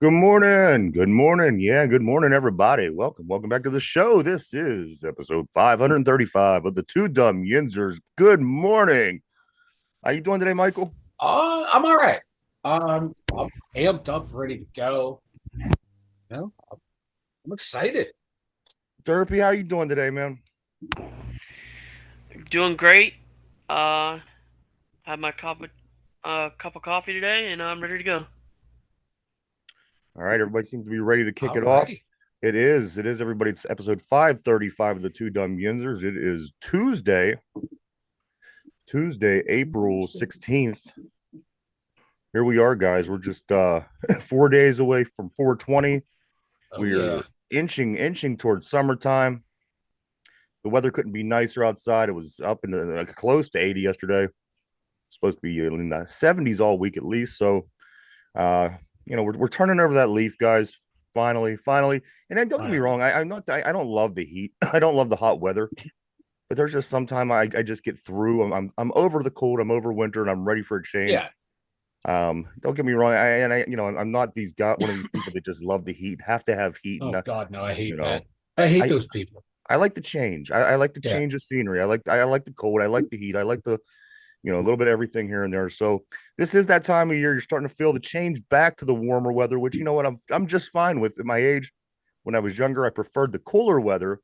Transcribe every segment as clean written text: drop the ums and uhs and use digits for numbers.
Good morning. Good morning. Yeah, good morning, everybody. Welcome back to the show. This is episode 535 of the Two Dumb Yinzers. Good morning. How you doing today, Michael? I'm all right. I'm amped up, ready to go. I'm excited. Derpy, how you doing today, man? Doing great. Had my cup of coffee today, and I'm ready to go. All right, everybody seems to be ready to kick All it off. righty. It is, everybody. It's episode 535 of the Two Dumb Yinzers. It is Tuesday, April 16th. Here we are, guys. We're just 4 days away from 420. Oh We yeah. are inching towards summertime. The weather couldn't be nicer outside. It was up in close to 80 yesterday. It's supposed to be in the 70s all week at least. So, uh, we're turning over that leaf, guys. Finally. And then don't get me Finally. wrong. I don't love the heat. I don't love the hot weather. But there's just sometime I just get through. I'm over the cold. I'm over winter, and I'm ready for a change. Yeah. Don't get me wrong. I'm not one of these people that just love the heat. Have to have heat, and Oh God, no, I you hate know, that. I hate I those people. I like the change. I like the Yeah. change of scenery. I like the cold. I like the heat. I like the a little bit of everything here and there. So this is that time of year you're starting to feel the change back to the warmer weather, which you know what I'm just fine with. At my age, when I was younger, I preferred the cooler weather,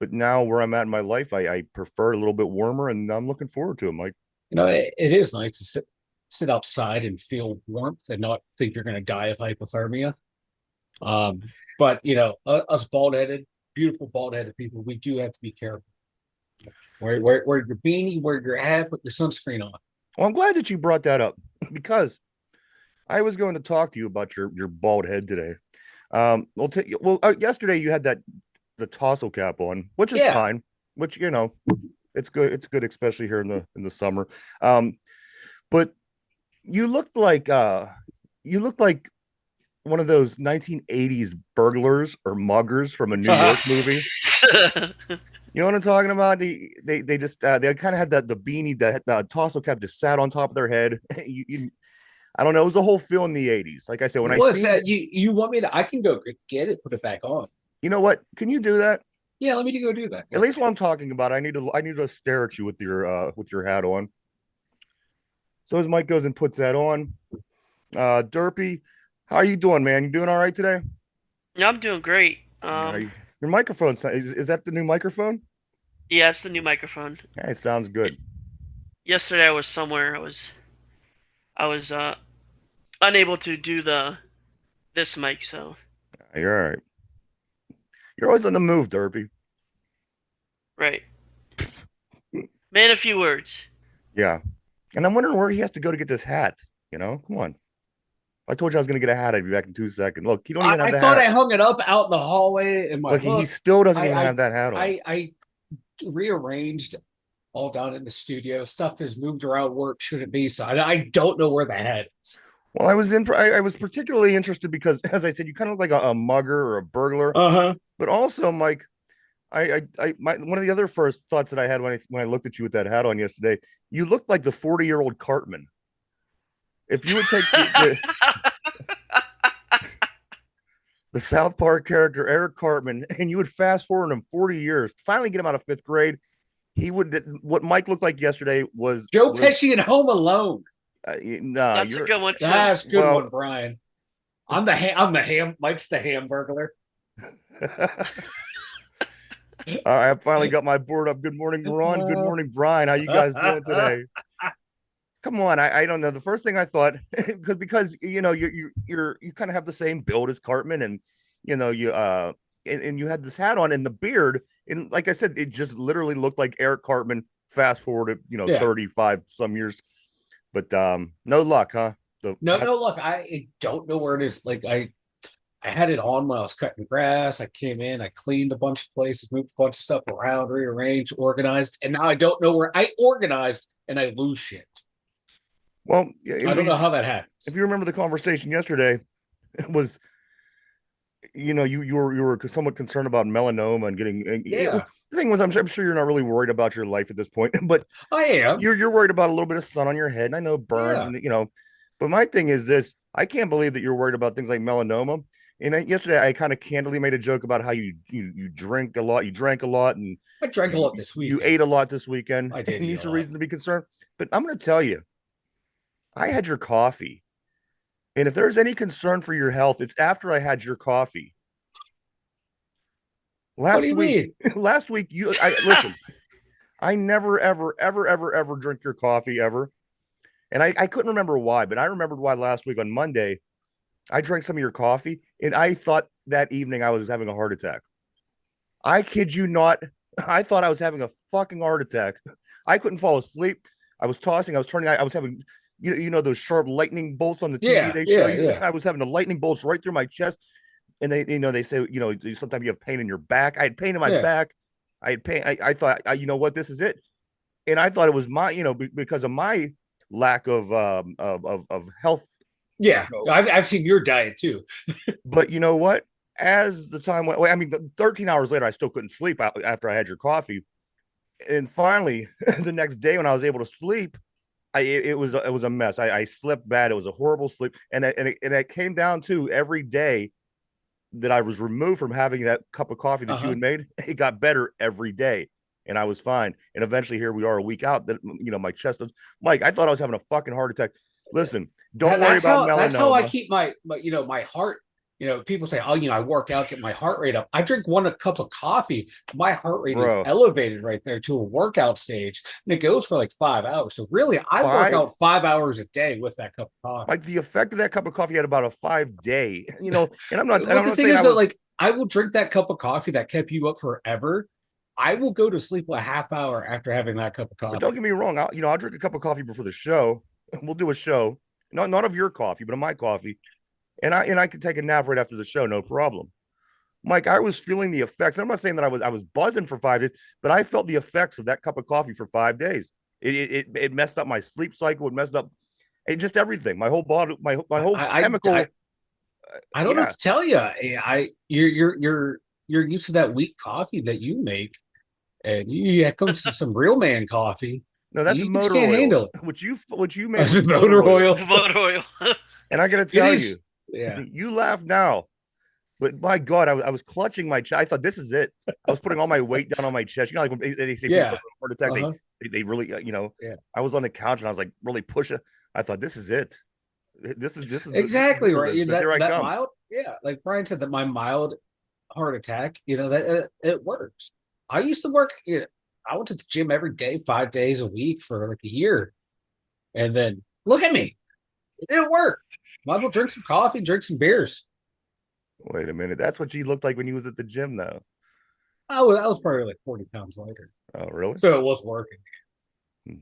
but now where I'm at in my life, I prefer a little bit warmer, and I'm looking forward to it, Mike. It is nice to sit outside and feel warmth and not think you're going to die of hypothermia. But us bald-headed, beautiful bald-headed people, we do have to be careful. Wear your beanie, wear your hat, put your sunscreen on. Well, I'm glad that you brought that up because I was going to talk to you about your bald head today. Yesterday you had the tassel cap on, which is Yeah. fine. Which it's good. It's good, especially here in the summer. Um, but you looked like one of those 1980s burglars or muggers from a New York movie. You know what I'm talking about? They just they kind of had the beanie, the tassel cap just sat on top of their head. I don't know. It was a whole feel in the 80s. Like I said, when I What's seen that? You want me to? I can go get it, put it back on. you know what? Can you do that? Yeah, let me go do that. At Yeah. least while I'm talking about it, I need to stare at you with your hat on. So as Mike goes and puts that on, Derpy, how are you doing, man? You doing all right today? Yeah, I'm doing great. Your microphone is that the new microphone? Yeah, it's the new microphone. Yeah, it sounds good. Yesterday I was somewhere. I was unable to do the this mic, so You're all right. You're always on the move, Derpy. right. Man, a few words. Yeah, and I'm wondering where he has to go to get this hat. Come on. If I told you I was gonna get a hat, I'd be back in 2 seconds. Look, you don't even have I the thought hat. I hung it up out in the hallway in my Look, he look. still doesn't I even have I that hat on. I rearranged all down in the studio. Stuff is moved around where it shouldn't be, so I don't know where the hat is. Well, I was particularly interested because, as I said, you kind of look like a mugger or a burglar, Uh-huh. but also, Mike, one of the other first thoughts that I had when I looked at you with that hat on yesterday, you looked like the 40-year-old Cartman. If you would take the South Park character Eric Cartman and you would fast forward him 40 years, finally get him out of fifth grade, he would what Mike looked like yesterday Joe was Pesci in Home Alone. nah, That's a you're good one too. That's a good well. one, Brian. I'm the ham. Mike's the hamburglar. All right, I finally got my board up. Good morning, Ron. Good morning, Brian. How you guys doing today? Come on, I don't know. The first thing I thought, because you kind of have the same build as Cartman, and you and you had this hat on and the beard, and like I said, it just literally looked like Eric Cartman. Fast forward, Yeah. 35 some years, but no luck, huh? The No, no, look, I don't know where it is. I had it on when I was cutting grass. I came in, I cleaned a bunch of places, moved a bunch of stuff around, rearranged, organized, and now I don't know where I organized and I lose shit. well, I don't know how that happens. if you remember the conversation yesterday, it was you were somewhat concerned about melanoma and getting Yeah, the thing was I'm sure you're not really worried about your life at this point, but I am. you're worried about a little bit of sun on your head, and I know burns Yeah. and but my thing is this: I can't believe that you're worried about things like melanoma. And yesterday, I kind of candidly made a joke about how you drink a lot, you drank a lot, and I drank a lot this you weekend. ate a lot this weekend, I did and eat these a are lot. reasons to be concerned. But I'm going to tell you, I had your coffee, and if there's any concern for your health, it's after I had your coffee What do last you week. mean? Last week, I listen. I never, ever drink your coffee ever. And I couldn't remember why, but I remembered why last week on Monday. I drank some of your coffee and I thought that evening I was having a heart attack. I kid you not. I thought I was having a fucking heart attack. I couldn't fall asleep. I was tossing, I was turning, I was having, you know, those sharp lightning bolts on the TV Yeah, they show yeah, you. yeah, I was having the lightning bolts right through my chest. And they say, sometimes you have pain in your back. I had pain in my yeah. back. I had pain. I thought, you know what, this is it. And I thought it was my, because of my lack of health. Yeah, You know, I've seen your diet too. but you know what? As the time went, well, I mean, 13 hours later, I still couldn't sleep after I had your coffee. And finally, the next day when I was able to sleep, it was a mess. I slept bad. It was a horrible sleep, and it came down to every day that I was removed from having that cup of coffee that you Uh-huh. had made. It got better every day, and I was fine. And eventually, here we are, a week out. That my chest is, Mike. I thought I was having a fucking heart attack. Listen, don't worry about That's how I melanoma. keep my heart. People say, oh, I work out, get my heart rate up. I drink one a cup of coffee, my heart rate is Bro, elevated right there to a workout stage, and it goes for like 5 hours. So really, I work five. out 5 hours a day with that cup of coffee. Like the effect of that cup of coffee had about a 5 day. And I'm not. And But I'm the not thing saying is I that, was. like, I will drink that cup of coffee that kept you up forever. I will go to sleep a half hour after having that cup of But don't coffee. get me wrong. I'll drink a cup of coffee before the show. We'll do a show, not of your coffee, but of my coffee, and I could take a nap right after the show, no problem. Mike, I was feeling the effects. I'm not saying that I was buzzing for 5 days, but I felt the effects of that cup of coffee for 5 days. It messed up my sleep cycle. It messed up just everything. My whole body, my whole I chemical. I don't know what Yeah, to tell you. You're used to that weak coffee that you make, and it comes to some real man coffee. no, that's You just motor can't oil. handle it. What you made As was motor motor oil. oil, Motor oil. And I got to it tell you, is. Yeah, you laugh now, but my God, I was clutching my chest. I thought this is it. I was putting all my weight down on my chest. Like when they say people yeah, have a heart attack, uh-huh, they really, yeah. I was on the couch and I was like really pushing. I thought this is it. This is Exactly the right. resistance. Here I That come. mild, yeah. Like Brian said, that my mild heart attack, that it works. I used to work. I went to the gym every day, 5 days a week for like a year, and then look at me. It didn't work. Might as well drink some coffee, drink some beers. Wait a minute. That's what you looked like when you was at the gym, though. I was probably like 40 pounds lighter. Oh, really? So it was working. Hmm.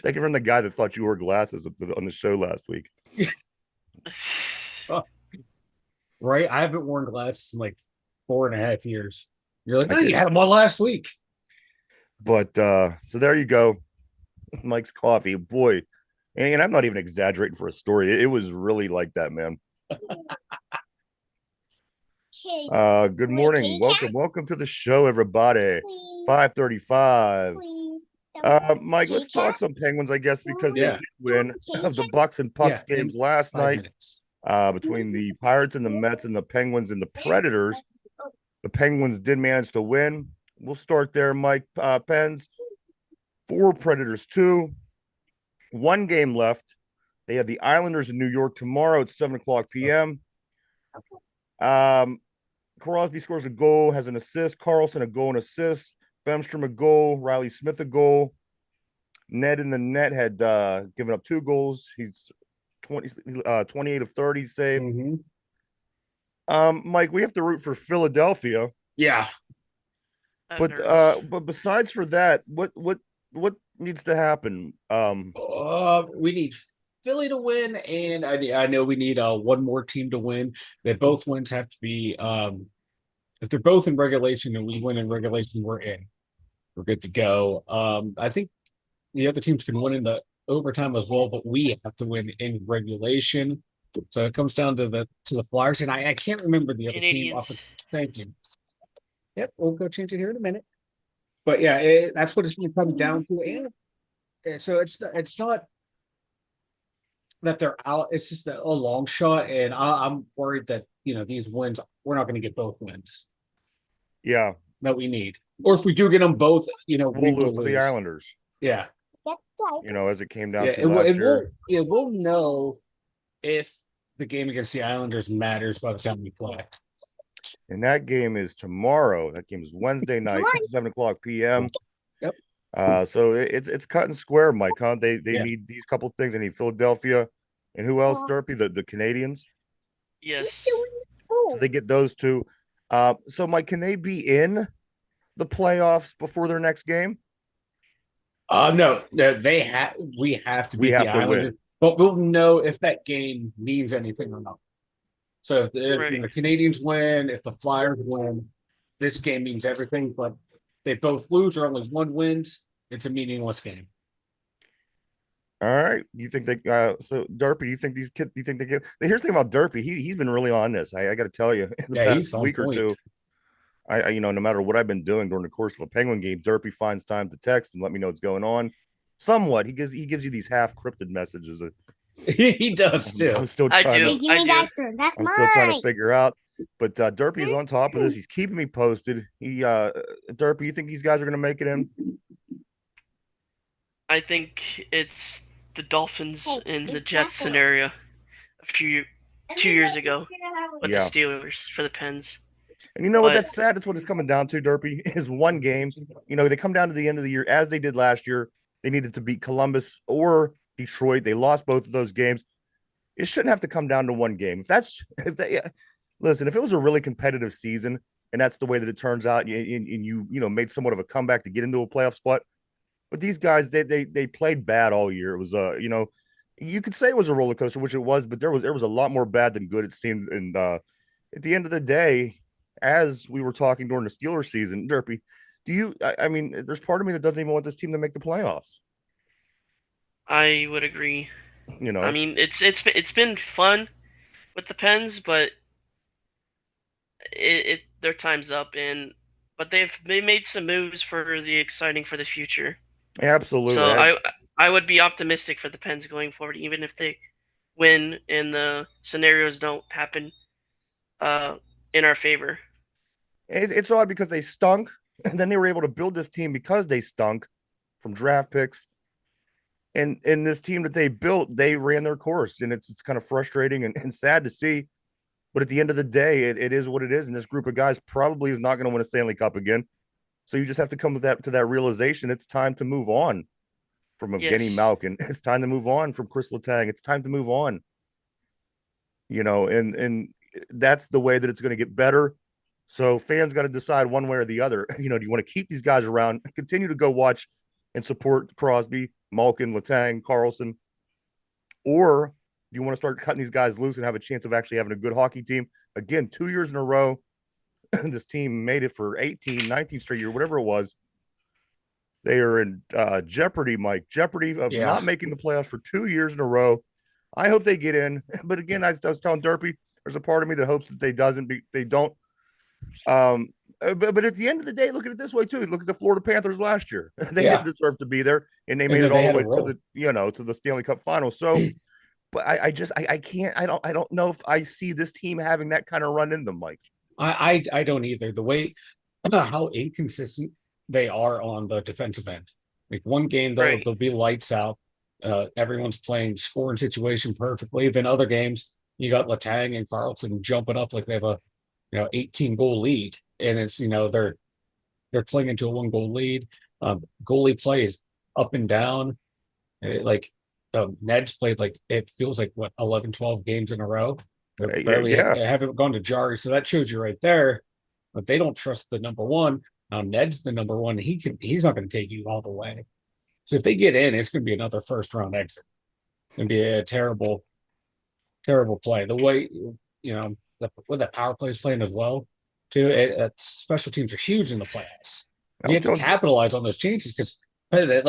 Take it from the guy that thought you wore glasses on the show last week. Right? I haven't worn glasses in like 4.5 years. You're like, I no, you get, had them on last week. but so there you go. Mike's coffee, boy. And I'm not even exaggerating for a story. It was really like that, man. Good morning. Welcome to the show, everybody. 5:35. Mike, let's talk some Penguins, I guess, because they Yeah. did win of the Bucks and Yeah. Pucks games last 5 night minutes. between the Pirates and the Mets and the Penguins and the Predators. The Penguins did manage to win. We'll start there, Mike. Pens, 4, Predators 2. 1 game left. They have the Islanders in New York tomorrow at 7:00 p.m. Crosby scores a goal, has an assist. Carlson a goal and assist. Bemstrom a goal. Riley Smith a goal. Ned in the net had given up 2 goals. He's 28 of 30 saved. Mm-hmm. Mike, we have to root for Philadelphia, Yeah. but besides for that, what needs to happen? We need Philly to win, and I know we need one more team to win. That both wins have to be if they're both in regulation and we win in regulation, we're in. We're good to go. I think the other teams can win in the overtime as well, but we have to win in regulation. So it comes down to the Flyers, and I can't remember the other team. Thank you. Yep, we'll go change it here in a minute. But yeah, that's what it's going to come down to. And so it's not that they're out. It's just a long shot, and I'm worried that these wins, we're not going to get both wins Yeah, that we need, or if we do get them both, we we'll lose will to the lose. Islanders. Yeah, As it came down yeah, to last year. we'll know if the game against the Islanders matters by the time we play. And that game is tomorrow. That game is Wednesday night, 7:00 p.m. Yep. So it's cut and square, Mike. Huh? They Yeah. need these couple things. They need Philadelphia, and who else? Derpy, the Canadians. Yes. So they get those two. So Mike, can they be in the playoffs before their next game? No, we have to We beat have the to win. Islanders, but we'll know if that game means anything or not. So if Right. the Canadians win, if the Flyers win, this game means everything. But they both lose or only one wins, it's a meaningless game. All right. You think they so Derpy, you think these kids you think they get here's the thing about Derpy. He's been really on this. I gotta tell you, in the Yeah, he's past on week or point. two. I no matter what I've been doing during the course of a Penguin game, Derpy finds time to text and let me know what's going on. Somewhat. He gives you these half cryptid messages that He does too. I'm still I trying do. to That's I'm mine. still trying to figure out. But Derpy is on top of this. He's keeping me posted. Derpy, you think these guys are gonna make it in? I think it's the Dolphins Hey, in the be Jets careful. scenario a few 2 years ago with Yeah. the Steelers for the Pens. And you know what? But- That's sad. That's what it's coming down to, Derpy, is one game. They come down to the end of the year as they did last year. They needed to beat Columbus or Detroit. They lost both of those games. It shouldn't have to come down to one game. Listen, if it was a really competitive season and that's the way that it turns out, and you made somewhat of a comeback to get into a playoff spot. But these guys, they played bad all year. It was you could say it was a roller coaster, which it was, but there was a lot more bad than good, it seemed. And at the end of the day, as we were talking during the Steelers season, Derpy, I mean, there's part of me that doesn't even want this team to make the playoffs. I would agree. You know, I mean, it's been fun with the Pens, but their time's up, but they made some moves for the exciting for the future. absolutely. So I would be optimistic for the Pens going forward, even if they win and the scenarios don't happen in our favor. It's odd because they stunk, and then they were able to build this team because they stunk from draft picks. And this team that they built, they ran their course, and it's kind of frustrating and sad to see. But at the end of the day, it is what it is. And this group of guys probably is not going to win a Stanley Cup again. So you just have to come to that realization. It's time to move on from Evgeny Malkin. It's time to move on from Chris Letang. It's time to move on. And that's the way that it's going to get better. So fans got to decide one way or the other. Do you want to keep these guys around, continue to go watch and support Crosby, Malkin, Letang, Carlson, or do you want to start cutting these guys loose and have a chance of actually having a good hockey team? Again, 2 years in a row, this team made it for 18, 19 straight year, whatever it was. They are in jeopardy, Mike, jeopardy of not making the playoffs for 2 years in a row. I hope they get in. But again, I was telling Derpy, there's a part of me that hopes that they don't. But at the end of the day, look at it this way too. Look at the Florida Panthers last year. They didn't deserve to be there, and they made it all the way to the Stanley Cup final. So, but I can't. I don't know if I see this team having that kind of run in them, Mike. I don't either. The way how inconsistent they are on the defensive end. Like one game they'll be lights out. Everyone's playing scoring situation perfectly. Then other games you got Letang and Carlson jumping up like they have a 18 goal lead, and it's they're clinging to a 1 goal lead. Goalie plays up and down. Ned's played like it feels like 11, 12 games in a row. They barely haven't gone to Jari, so that shows you right there. But they don't trust the number one. Now Ned's the number one. He's not going to take you all the way. So if they get in, it's going to be another first round exit. It's going to be a terrible, terrible play. The way with that power play is playing as well, too. Special teams are huge in the playoffs. You have to capitalize on those chances because the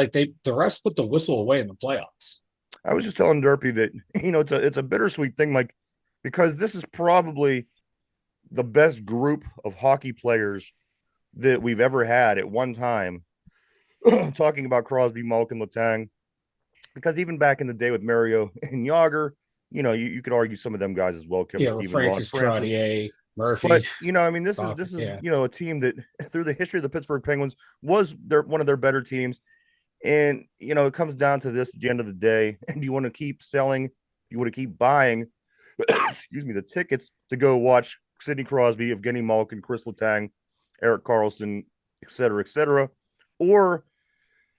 refs put the whistle away in the playoffs. I was just telling Derpy that it's a bittersweet thing, like because this is probably the best group of hockey players that we've ever had at one time. Talking about Crosby, Malkin, Letang, because even back in the day with Mario and Yager, you could argue some of them guys as well, Kevin Yeah, with Stephen, Ron Francis Francis. Trottier, But Murphy, I mean, this is Doc, this is yeah. a team that through the history of the Pittsburgh Penguins was one of their better teams. And it comes down to this at the end of the day. And you want to keep selling, you want to keep buying, excuse me, the tickets to go watch Sidney Crosby, Evgeny Malkin, Chris Letang, Eric Carlson, et cetera, or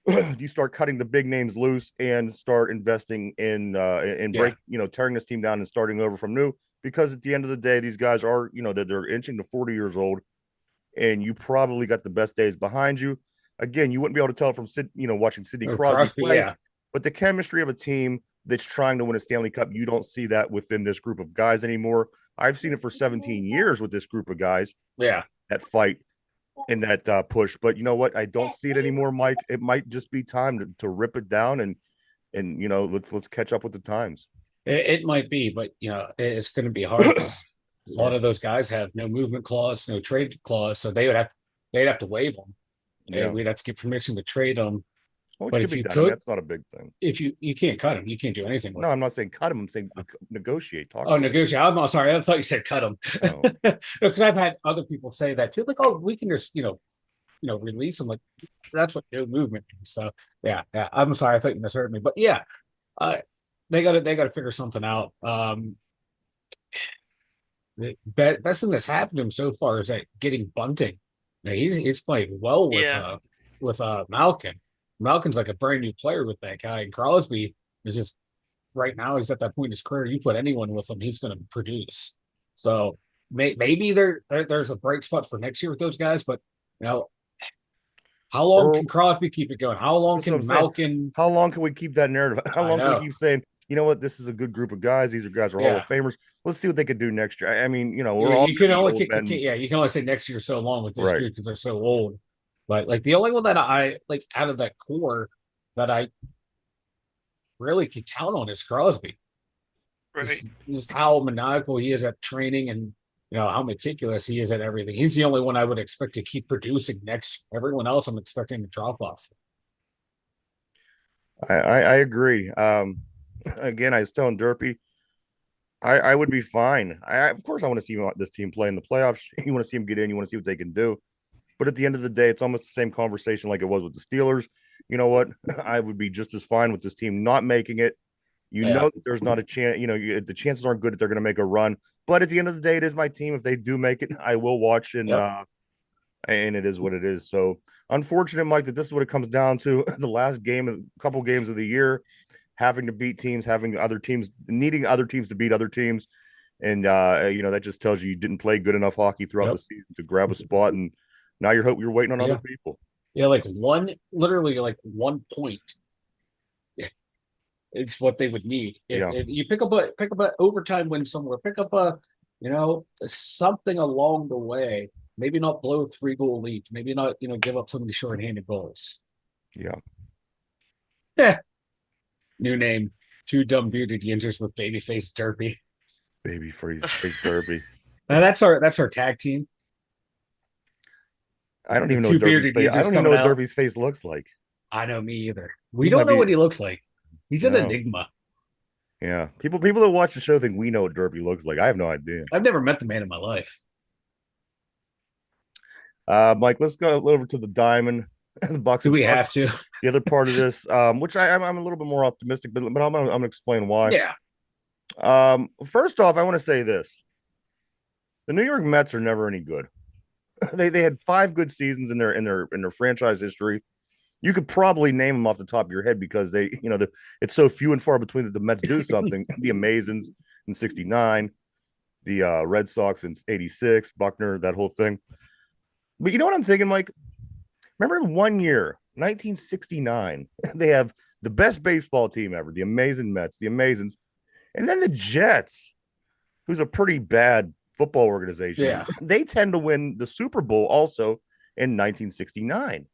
do you start cutting the big names loose and start investing in Yeah. tearing this team down and starting over from new? Because at the end of the day, these guys are, they're inching to 40 years old, and you probably got the best days behind you. Again, you wouldn't be able to tell from watching Sidney Oh, Crosby play, yeah. but the chemistry of a team that's trying to win a Stanley Cup, you don't see that within this group of guys anymore. I've seen it for 17 years with this group of guys. Yeah. That fight and that push. But you know what? I don't see it anymore, Mike. It might just be time to rip it down and let's catch up with the times. It might be, but it's going to be hard. A lot of those guys have no movement clause, no trade clause, so they'd have to waive them. Yeah, we'd have to get permission to trade them. which But could if be you done. could, That's not a big thing. if you can't cut them, you can't do anything with No, them. I'm not saying cut him. I'm saying negotiate. Talk. Oh, negotiate. I'm not sorry. I thought you said cut them. No. Because I've had other people say that too. Like, oh, we can just release them. Like, that's what no movement means. So yeah. I'm sorry. I thought you misheard me. But yeah, they got to figure something out. The best thing that's happened to him so far is that getting Bunting. He's playing well with Malkin. Malkin's like a brand new player with that guy. And Crosby is just right now. He's at that point in his career. You put anyone with him, he's going to produce. So maybe there's a bright spot for next year with those guys. But how long can Crosby keep it going? How long can Malkin? How long can we keep that narrative? How long can we keep saying, you know what, this is a good group of guys. These guys are Hall of Famers. Let's see what they could do next year. I mean, we're all you can only say next year so long with this group because they're so old. But like the only one that I like out of that core that I really could count on is Crosby. Right. Just how maniacal he is at training and how meticulous he is at everything. He's the only one I would expect to keep producing next. Everyone else I'm expecting to drop off. I agree. Again, I was telling Derpy, I would be fine. Of course, I want to see this team play in the playoffs. You want to see them get in. You want to see what they can do. But at the end of the day, it's almost the same conversation like it was with the Steelers. You know what? I would be just as fine with this team not making it. Know that there's not a chance. The chances aren't good that they're going to make a run. But at the end of the day, it is my team. If they do make it, I will watch and it is what it is. So unfortunate, Mike, that this is what it comes down to. The last game, a couple games of the year, having to beat teams, having other teams, needing other teams to beat other teams. And, that just tells you didn't play good enough hockey throughout the season to grab a spot. And now you're waiting on other people. Yeah, literally 1 point. It's what they would need. If you pick up a overtime win somewhere, pick up something along the way. Maybe not blow 3-goal leads. Maybe not, give up so many shorthanded goals. Yeah. Yeah. New name. Two dumb bearded yinzers with babyface Derpy. Babyface Derpy. Now that's our tag team. I don't even know what Derpy's face. I don't even know what Derpy's face looks like. I know, me either. We don't know what he looks like. He's an enigma. Yeah. People that watch the show think we know what Derpy looks like. I have no idea. I've never met the man in my life. Mike, let's go over to the Diamond. The Bucks. Do we have to? The other part of this, which I'm a little bit more optimistic, but I'm gonna explain why. Yeah. First off, I want to say this: the New York Mets are never any good. They had 5 good seasons in their franchise history. You could probably name them off the top of your head because they, it's so few and far between that the Mets do something. The Amazons in '69, the Red Sox in '86, Buckner, that whole thing. But you know what I'm thinking, Mike? Remember one year, 1969, they have the best baseball team ever, the Amazing Mets, the Amazons, and then the Jets, who's a pretty bad football organization. Yeah. They tend to win the Super Bowl also in 1969.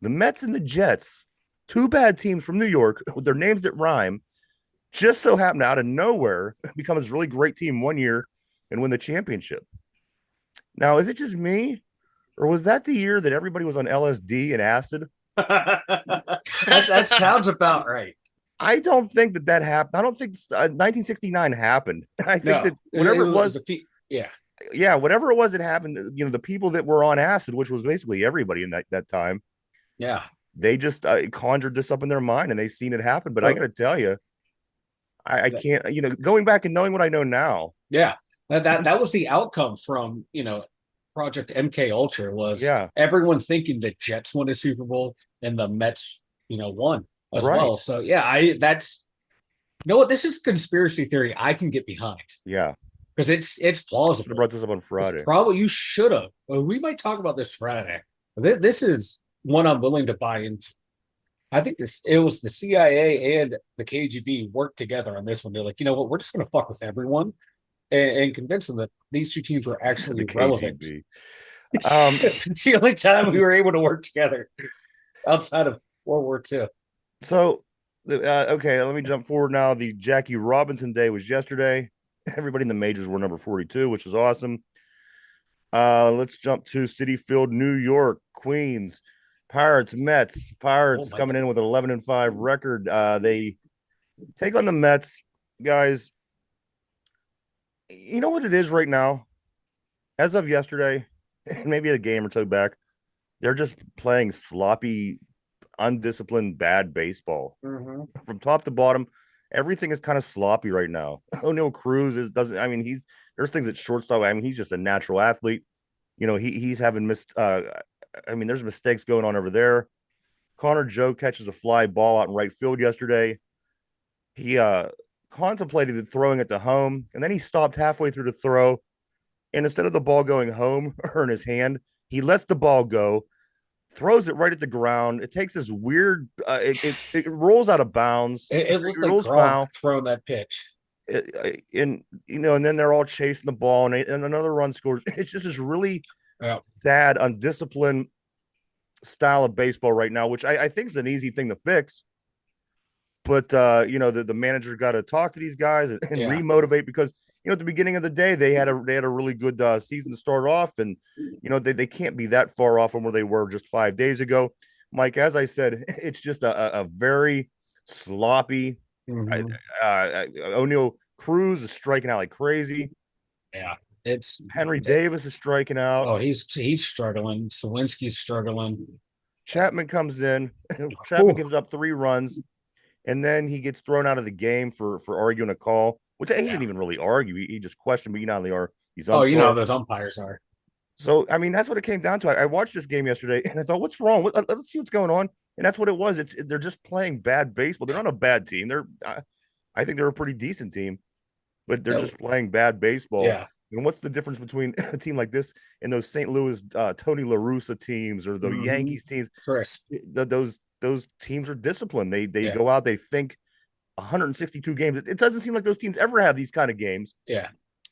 The Mets and the Jets, 2 bad teams from New York with their names that rhyme, just so happen to out of nowhere become this really great team one year and win the championship. Now, is it just me? Or was that the year that everybody was on LSD and acid? that sounds about right. I don't think that happened. I don't think 1969 happened. I think No, that whatever it was, yeah, yeah, whatever it was that happened, the people that were on acid, which was basically everybody in that time, yeah. they just conjured this up in their mind and they seen it happen. But I got So to tell you, I can't, going back and knowing what I know now. yeah, that was the outcome from Project MK Ultra was Yeah, everyone thinking the Jets won a Super Bowl and the Mets won as right. well. So yeah, I that's you know what, this is conspiracy theory I can get behind Yeah. because it's Should have plausible. brought this up on It's Friday. probably you should have. We might talk about this Friday. This is one I'm willing to buy into. I think it was the CIA and the KGB worked together on this one. They're like, you know what, we're just going to fuck with everyone and convince them that these two teams were The actually relevant. KGB. It's the only time we were able to work together outside of World War II. So, okay, let me jump forward now. The Jackie Robinson Day was yesterday. Everybody in the majors were number 42, which is awesome. Let's jump to Citi Field, New York, Queens, Pirates, Mets. Oh Pirates my coming God. in with an 11-5 record. They take on the Mets, guys. You know what it is right now? As of yesterday, and maybe a game or two back, they're just playing sloppy, undisciplined, bad baseball Mm-hmm. from top to bottom. Everything is kind of sloppy right now. O'Neill Cruz is doesn't. I mean, there's things at shortstop. I mean, he's just a natural athlete. He's having missed. I mean, there's mistakes going on over there. Connor Joe catches a fly ball out in right field yesterday. He contemplated throwing it to home, and then he stopped halfway through the throw. And instead of the ball going home or in his hand, he lets the ball go, throws it right at the ground. It takes this weird. It rolls out of bounds. It It looked like rolls Gronk foul. throwing that pitch. And then they're all chasing the ball, and another run scores. It's just this really Yeah. sad, undisciplined style of baseball right now, which I think is an easy thing to fix. But the manager got to talk to these guys and Yeah. remotivate because at the beginning of the day they had a really good season to start off, and they can't be that far off from where they were just 5 days ago. Mike, as I said, it's just a very sloppy. Mm-hmm. O'Neill Cruz is striking out like crazy. Yeah. It's Henry Davis is striking out. oh, he's struggling. Sawinski's struggling. Chapman comes in. Chapman Ooh, gives up 3 runs, and then he gets thrown out of the game for arguing a call, which he yeah. didn't even really argue. He just questioned, but they are these Oh, umps you know how are. those umpires are. So I mean, that's what it came down to. I watched this game yesterday, and I thought, what's wrong? Let's see what's going on. And that's what it was. They're just playing bad baseball. They're not a bad team. I think they're a pretty decent team, but they're Yeah. just playing bad baseball. Yeah. And what's the difference between a team like this and those St. Louis Tony La Russa teams or the Mm-hmm. Yankees teams? Chris. Those teams are disciplined. They Yeah. go out, they think 162 games. It doesn't seem like those teams ever have these kind of games, Yeah.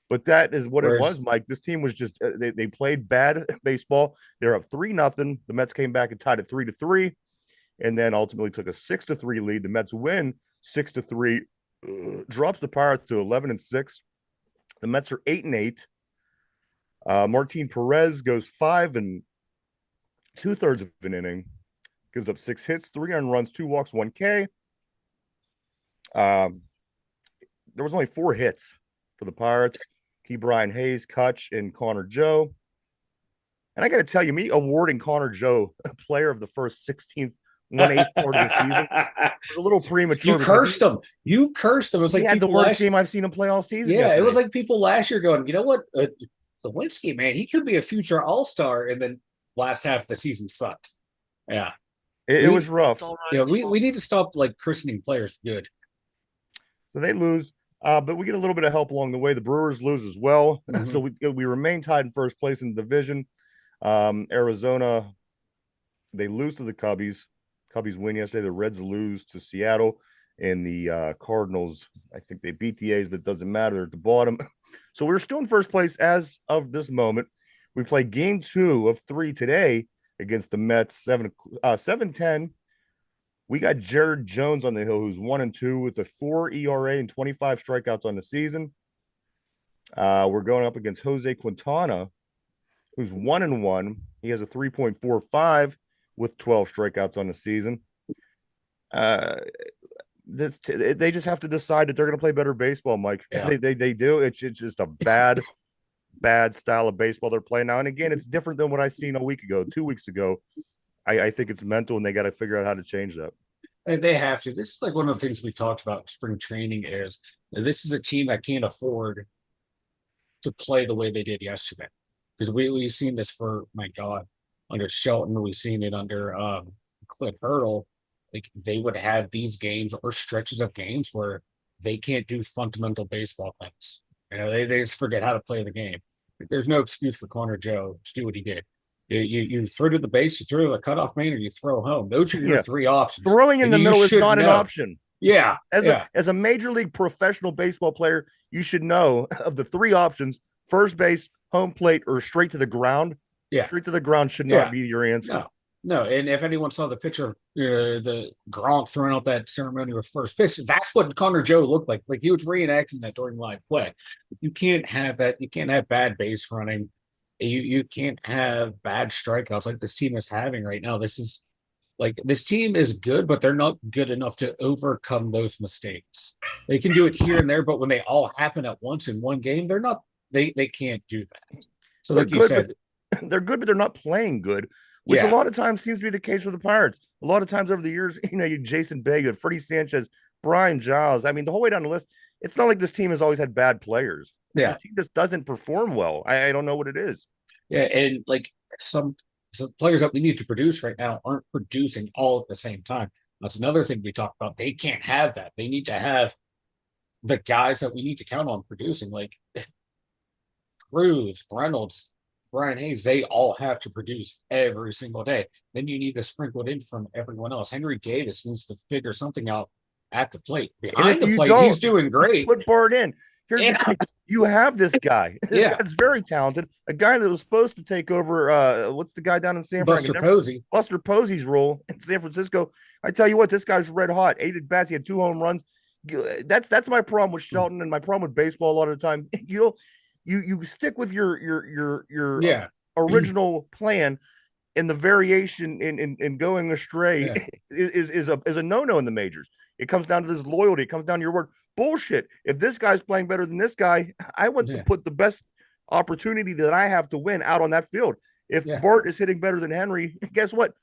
but that is what it Whereas was, Mike. This team was just they played bad baseball. They're up 3-0. The Mets came back and tied it 3-3, and then ultimately took a 6-3 lead. The Mets win 6-3, drops the Pirates to 11-6. The Mets are 8-8. Martin Perez goes 5 2/3 of an inning, gives up 6 hits, 3 earned runs, 2 walks, 1K. There was only 4 hits for the Pirates. Ke'Bryan Hayes, Kutch, and Connor Joe. And I got to tell you, me awarding Connor Joe player of the first 16th, 1/8 part of the season was a little premature you because cursed him. You cursed him. It was he like had the people worst last. game I've seen him play all season Yeah, it was yesterday. like people last year going, you know what, Lewinsky, man, he could be a future All-Star, and then last half of the season sucked. Yeah, It was rough. we need to stop like christening players good. So they lose, but we get a little bit of help along the way. The Brewers lose as well. Mm-hmm. So we remain tied in first place in the division. Arizona, they lose to the Cubbies. Cubbies win yesterday. The Reds lose to Seattle. And the Cardinals, I think they beat the A's, but it doesn't matter. They're at the bottom. So we're still in first place as of this moment. We play game 2 of 3 today against the Mets, 7-10. We got Jared Jones on the hill, who's 1-2 with a 4 ERA and 25 strikeouts on the season. We're going up against Jose Quintana, who's 1-1. He has a 3.45 with 12 strikeouts on the season. they just have to decide that they're going to play better baseball, Mike. Yeah. They do. It's just a bad style of baseball they're playing now. And again, it's different than what I seen a week ago, 2 weeks ago. I think it's mental, and they got to figure out how to change that. And they have to. This is like one of the things we talked about in spring training is this is a team that can't afford to play the way they did yesterday. Because we've seen this for, my God, under Shelton, we've seen it under Clint Hurdle. Like they would have these games or stretches of games where they can't do fundamental baseball things. They just forget how to play the game. There's no excuse for Connor Joe to do what he did. You throw to the base, you throw to the cutoff man, or you throw home. Those are your three options. Throwing in the middle is not an option. Yeah. As a major league professional baseball player, you should know of the three options: first base, home plate, or straight to the ground. Yeah. Straight to the ground should not be your answer. No. And if anyone saw the picture of the Gronk throwing out that ceremony with first pitch, that's what Connor Joe looked like. Like he was reenacting that during live play. You can't have that. You can't have bad base running. You can't have bad strikeouts like this team is having right now. This team is good, but they're not good enough to overcome those mistakes. They can do it here and there, but when they all happen at once in one game, they're not. They can't do that. So they're like good, you said, they're good, but they're not playing good, which a lot of times seems to be the case with the Pirates. A lot of times over the years, you Jason Bay, Freddie Sanchez, Brian Giles. I mean, the whole way down the list, it's not like this team has always had bad players. Yeah. This team just doesn't perform well. I don't know what it is. Yeah, and like some players that we need to produce right now aren't producing all at the same time. That's another thing we talked about. They can't have that. They need to have the guys that we need to count on producing, like Cruz, Reynolds, Brian Hayes. They all have to produce every single day. Then you need to sprinkle it in from everyone else. Henry Davis needs to figure something out at the plate. Behind the plate, he's doing great. Put Bart in. Here's the thing. You have this guy. This guy's very talented. A guy that was supposed to take over. What's the guy down in San Francisco? Buster Posey's role in San Francisco. I tell you what, this guy's red hot. 8 at bats. He had 2 home runs. That's my problem with Shelton and my problem with baseball. A lot of the time, you stick with your original plan, and the variation in going astray is a no-no in the majors. It comes down to this loyalty. It comes down to your word. Bullshit. If this guy's playing better than this guy, I want to put the best opportunity that I have to win out on that field. If Bart is hitting better than Henry, guess what?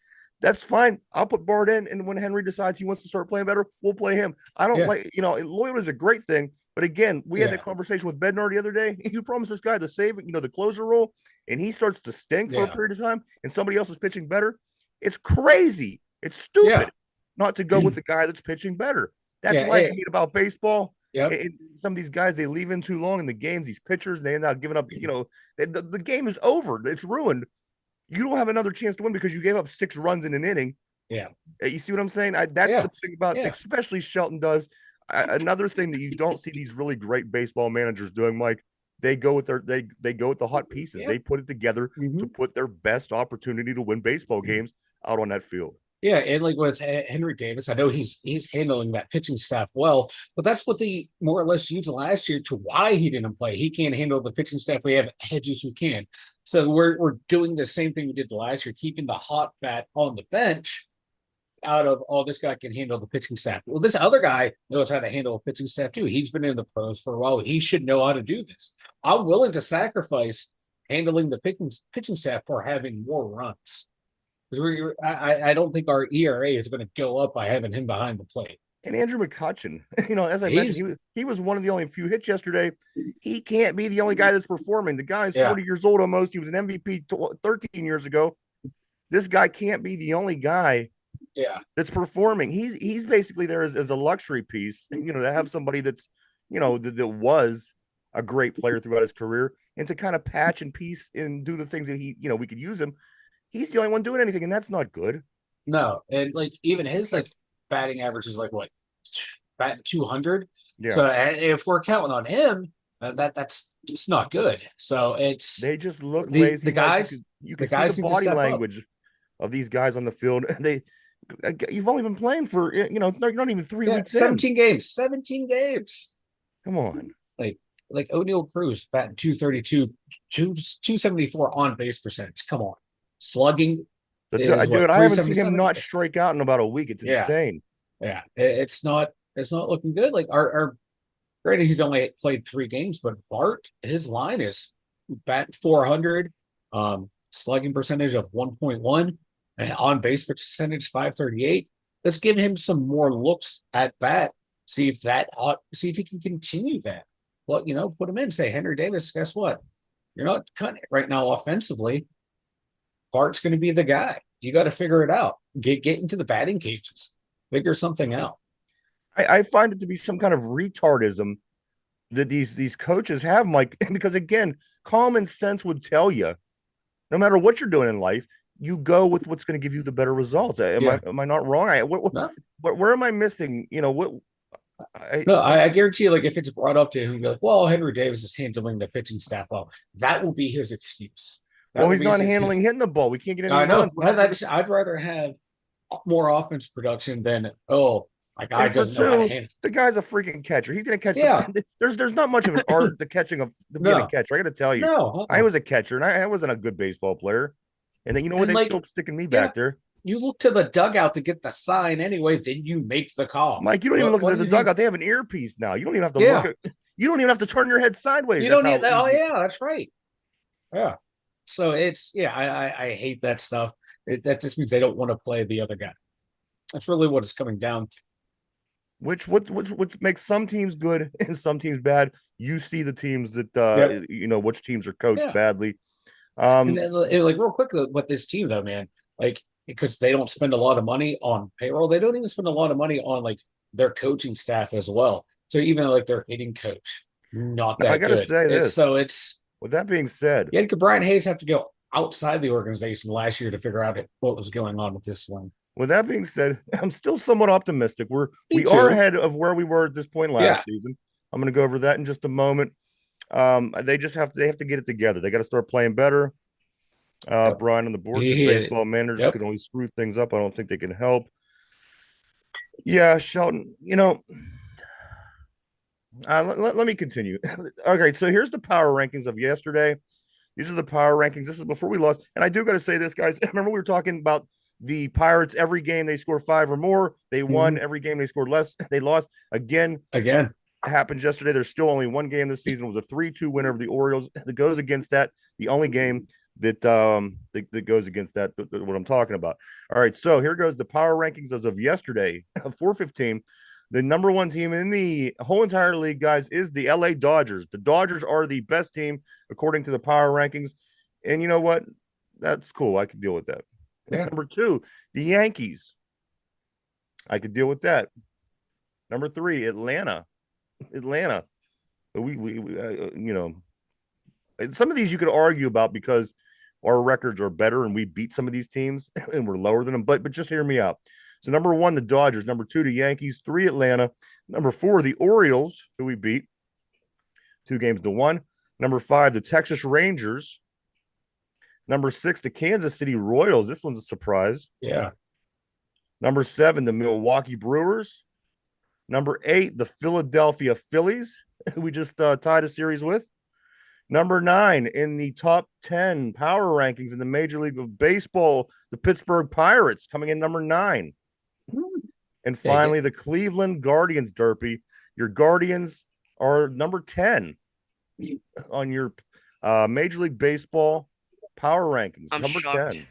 That's fine. I'll put Bart in, and when Henry decides he wants to start playing better, we'll play him. I don't loyalty is a great thing, but again, we had that conversation with Bednar the other day. You promised this guy the save, the closer role, and he starts to stink for a period of time, and somebody else is pitching better. It's crazy. It's stupid not to go with the guy that's pitching better. That's what I hate about baseball. And some of these guys, they leave in too long in the games. These pitchers, they end up giving up. The game is over. It's ruined. You don't have another chance to win because you gave up 6 runs in an inning. Yeah. You see what I'm saying? That's the thing about, especially Shelton does. Another thing that you don't see these really great baseball managers doing, Mike, they go with they go with the hot pieces. They put it together to put their best opportunity to win baseball games out on that field. Yeah, and like with Henry Davis, I know he's handling that pitching staff well, but that's what they more or less used last year to why he didn't play. He can't handle the pitching staff. We have Hedges who can. So we're doing the same thing we did last year, keeping the hot bat on the bench out of, this guy can handle the pitching staff. Well, this other guy knows how to handle a pitching staff too. He's been in the pros for a while. He should know how to do this. I'm willing to sacrifice handling the pitching staff for having more runs. Because I don't think our ERA is going to go up by having him behind the plate. And Andrew McCutchen, as I mentioned, he was one of the only few hits yesterday. He can't be the only guy that's performing. The guy's 40 years old almost. He was an MVP 13 years ago. This guy can't be the only guy that's performing. He's basically there as a luxury piece, to have somebody that's, that was a great player throughout his career, and to kind of patch and piece and do the things that he, we could use him. He's the only one doing anything, and that's not good. No, and even his batting average is batting 200. Yeah. So if we're counting on him, that's just not good. So they just look lazy. The guys, you can see the body language of these guys on the field. You've only been playing for it's not even 3 weeks. 17 games. 17 games. Come on. Like O'Neal Cruz batting 232, 274 on base percentage. Come on. Slugging, dude, I haven't seen him not strike out in about a week. It's insane. Yeah, it's not It's not looking good. Like our granted, he's only played 3 games, but Bart, his line is bat 400, slugging percentage of 1.1, and on base percentage 538. Let's give him some more looks at bat. See if he can continue that. Well, put him in. Say, Henry Davis, guess what? You're not cutting it right now offensively. Bart's going to be the guy. You got to figure it out. Get into the batting cages. Figure something out. I find it to be some kind of retardism that these coaches have, Mike, because again, common sense would tell you, no matter what you're doing in life, you go with what's going to give you the better results. Am I not wrong? No. Where am I missing? What? I guarantee you, like if it's brought up to him, be like, "Well, Henry Davis is handling the pitching staff well." That will be his excuse. Well, he's not handling hitting the ball. We can't get any I know. runs. I'd rather have more offense production than my guy And for doesn't know how to two, handle. the guy's a freaking catcher. He's gonna catch. Yeah. There's not much of an art to catching of being a No. catcher. I got to tell you, No, I was a catcher and I wasn't a good baseball player. And then what? And, They like, still sticking me back there. you look to the dugout to get the sign anyway, then you make the call. Mike, you don't even look What at the do you dugout. They have an earpiece now. You don't even have to Yeah. look at. You don't even have to turn your head sideways. You That's don't need that. how Oh easy- yeah, that's right. Yeah. So it's I hate that stuff. That just means they don't want to play the other guy. That's really what it's coming down to. Which makes some teams good and some teams bad. You see the teams that which teams are coached Yeah. badly. And then, like real quick with this team though, man, like because they don't spend a lot of money on payroll, they don't even spend a lot of money on like their coaching staff as well. So even like their hitting coach, not that I gotta good. say this. It's With that being said, you had Brian Hayes have to go outside the organization last year to figure out what was going on with this swing. with that being said, I'm still somewhat optimistic. Me We too. are ahead of where we were at this point last Yeah. season. I'm going to go over that in just a moment. They have to get it together. They got to start playing better. Yep. Brian on the board said Yeah. baseball managers Yep. can only screw things up. I don't think they can help. Yeah, Shelton, let me continue. Okay, so here's the power rankings of yesterday. These are the power rankings. This is before we lost. And I do got to say this, guys. Remember, we were talking about the Pirates. Every game they score 5 or more. They won. Every game they scored less. They lost. Again, happened yesterday. There's still only one game this season. It was a 3-2 win over the Orioles. That goes against that. The only game that goes against that, what I'm talking about. All right, so here goes the power rankings as of yesterday, 4:15. The number one team in the whole entire league, guys, is the LA Dodgers. The Dodgers are the best team according to the power rankings. And you know what? That's cool. I can deal with that. Yeah. Number 2, the Yankees. I could deal with that. Number 3, Atlanta. We some of these you could argue about because our records are better and we beat some of these teams and we're lower than them. But just hear me out. So number 1, the Dodgers. Number 2, the Yankees. 3, Atlanta. Number 4, the Orioles, who we beat 2-1. Number 5, the Texas Rangers. Number 6, the Kansas City Royals. This one's a surprise. Yeah. Number 7, the Milwaukee Brewers. Number 8, the Philadelphia Phillies, who we just tied a series with. Number 9 in the top 10 power rankings in the Major League of Baseball, the Pittsburgh Pirates coming in number 9. And finally, the Cleveland Guardians, Derpy. Your Guardians are number 10 on your Major League Baseball power rankings. I'm number shocked. 10.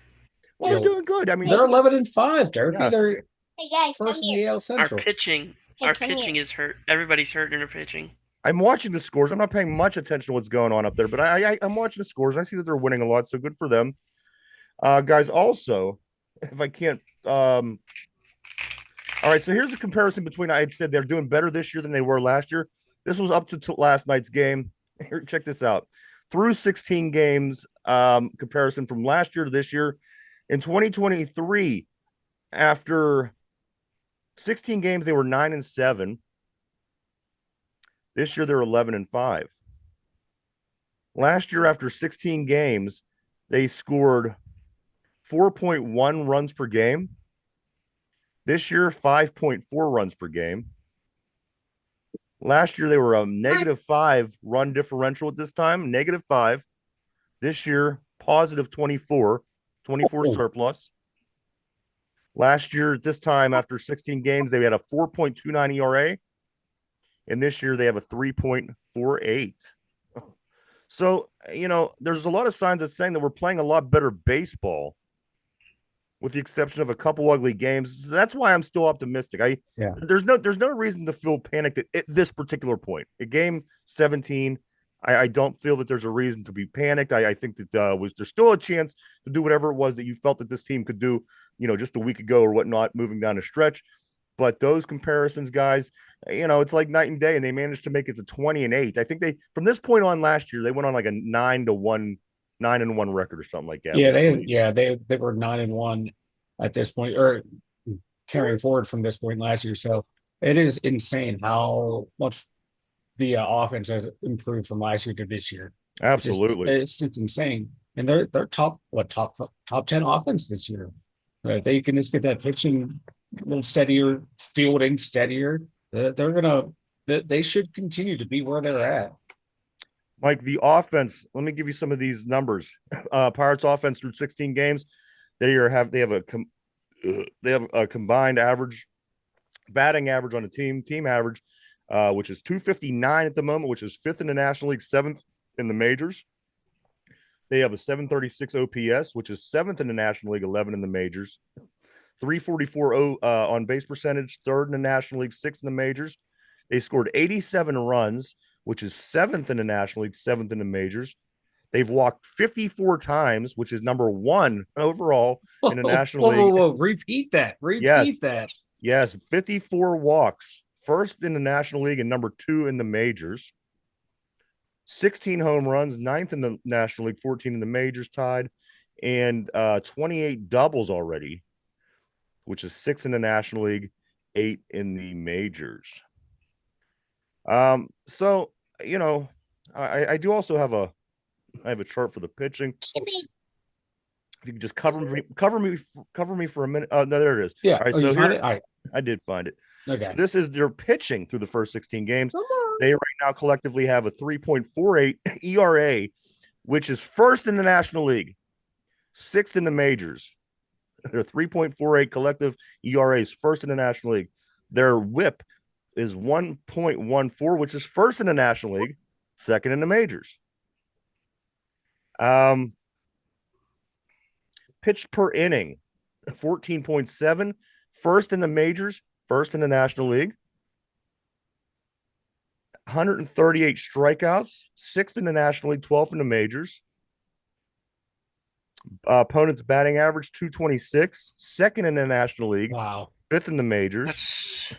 Well, they're doing good. I mean, They're 11-5, Derpy. Yeah. They're Hey guys, come first in here. the AL Our Central. pitching, Hey, our come pitching here. is hurt. Everybody's hurt in our pitching. I'm watching the scores. I'm not paying much attention to what's going on up there, but I'm watching the scores. I see that they're winning a lot, so good for them. Guys, also, if I can't all right, so here's a comparison between I had said they're doing better this year than they were last year. This was up to last night's game. Here, check this out. Through 16 games, comparison from last year to this year. In 2023, after 16 games, they were 9-7. This year, they're 11-5. Last year, after 16 games, they scored 4.1 runs per game. This year, 5.4 runs per game. Last year, they were a -5 run differential at this time, -5. This year, +24 Oh. surplus. Last year, at this time, after 16 games, they had a 4.29 ERA, and this year they have a 3.48. So, there's a lot of signs that's saying that we're playing a lot better baseball, with the exception of a couple ugly games. So that's why I'm still optimistic. Yeah. There's no reason to feel panicked at this particular point. At game 17, I don't feel that there's a reason to be panicked. I think that there's still a chance to do whatever it was that you felt that this team could do, just a week ago or whatnot, moving down a stretch. But those comparisons, guys, it's like night and day, and they managed to make it to 20-8. I think from this point on last year, they went on like a 9-1 record or something like that. Yeah, they were 9-1 at this point, or carrying forward from this point last year. So it is insane how much the offense has improved from last year to this year. Absolutely, it's just insane. And they're top 10 offense this year. Right? They can just get that pitching a little steadier, fielding steadier. They should continue to be where they're at. Mike, the offense, let me give you some of these numbers. Pirates offense through 16 games, they have a combined average batting average on a team average, which is 259 at the moment, which is 5th in the National League, 7th in the majors. They have a 736 OPS, which is 7th in the National League, 11 in the majors. 344 on base percentage, 3rd in the National League, 6th in the majors. They scored 87 runs, which is 7th in the National League, 7th in the majors. They've walked 54 times, which is number 1 overall in the National League. Repeat that. Yes, 54 walks, 1st in the National League and number 2 in the majors. 16 home runs, 9th in the National League, 14 in the majors, tied, and 28 doubles already, which is 6th in the National League, 8 in the majors. So, I do also have a chart for the pitching. If you could just cover me for a minute. Oh, no, there it is. Yeah. All right, so here, I did find it. Okay. So this is their pitching through the first 16 games. They right now collectively have a 3.48 ERA, which is 1st in the National League, 6th in the majors. Their 3.48 collective ERAs, 1st in the National League. Their WHIP is 1.14, which is 1st in the National League, 2nd in the majors. Pitched per inning, 14.7, 1st in the majors, 1st in the National League. 138 strikeouts, 6th in the National League, 12th in the majors. Opponent's batting average 226, 2nd in the National League. Wow. 5th in the majors.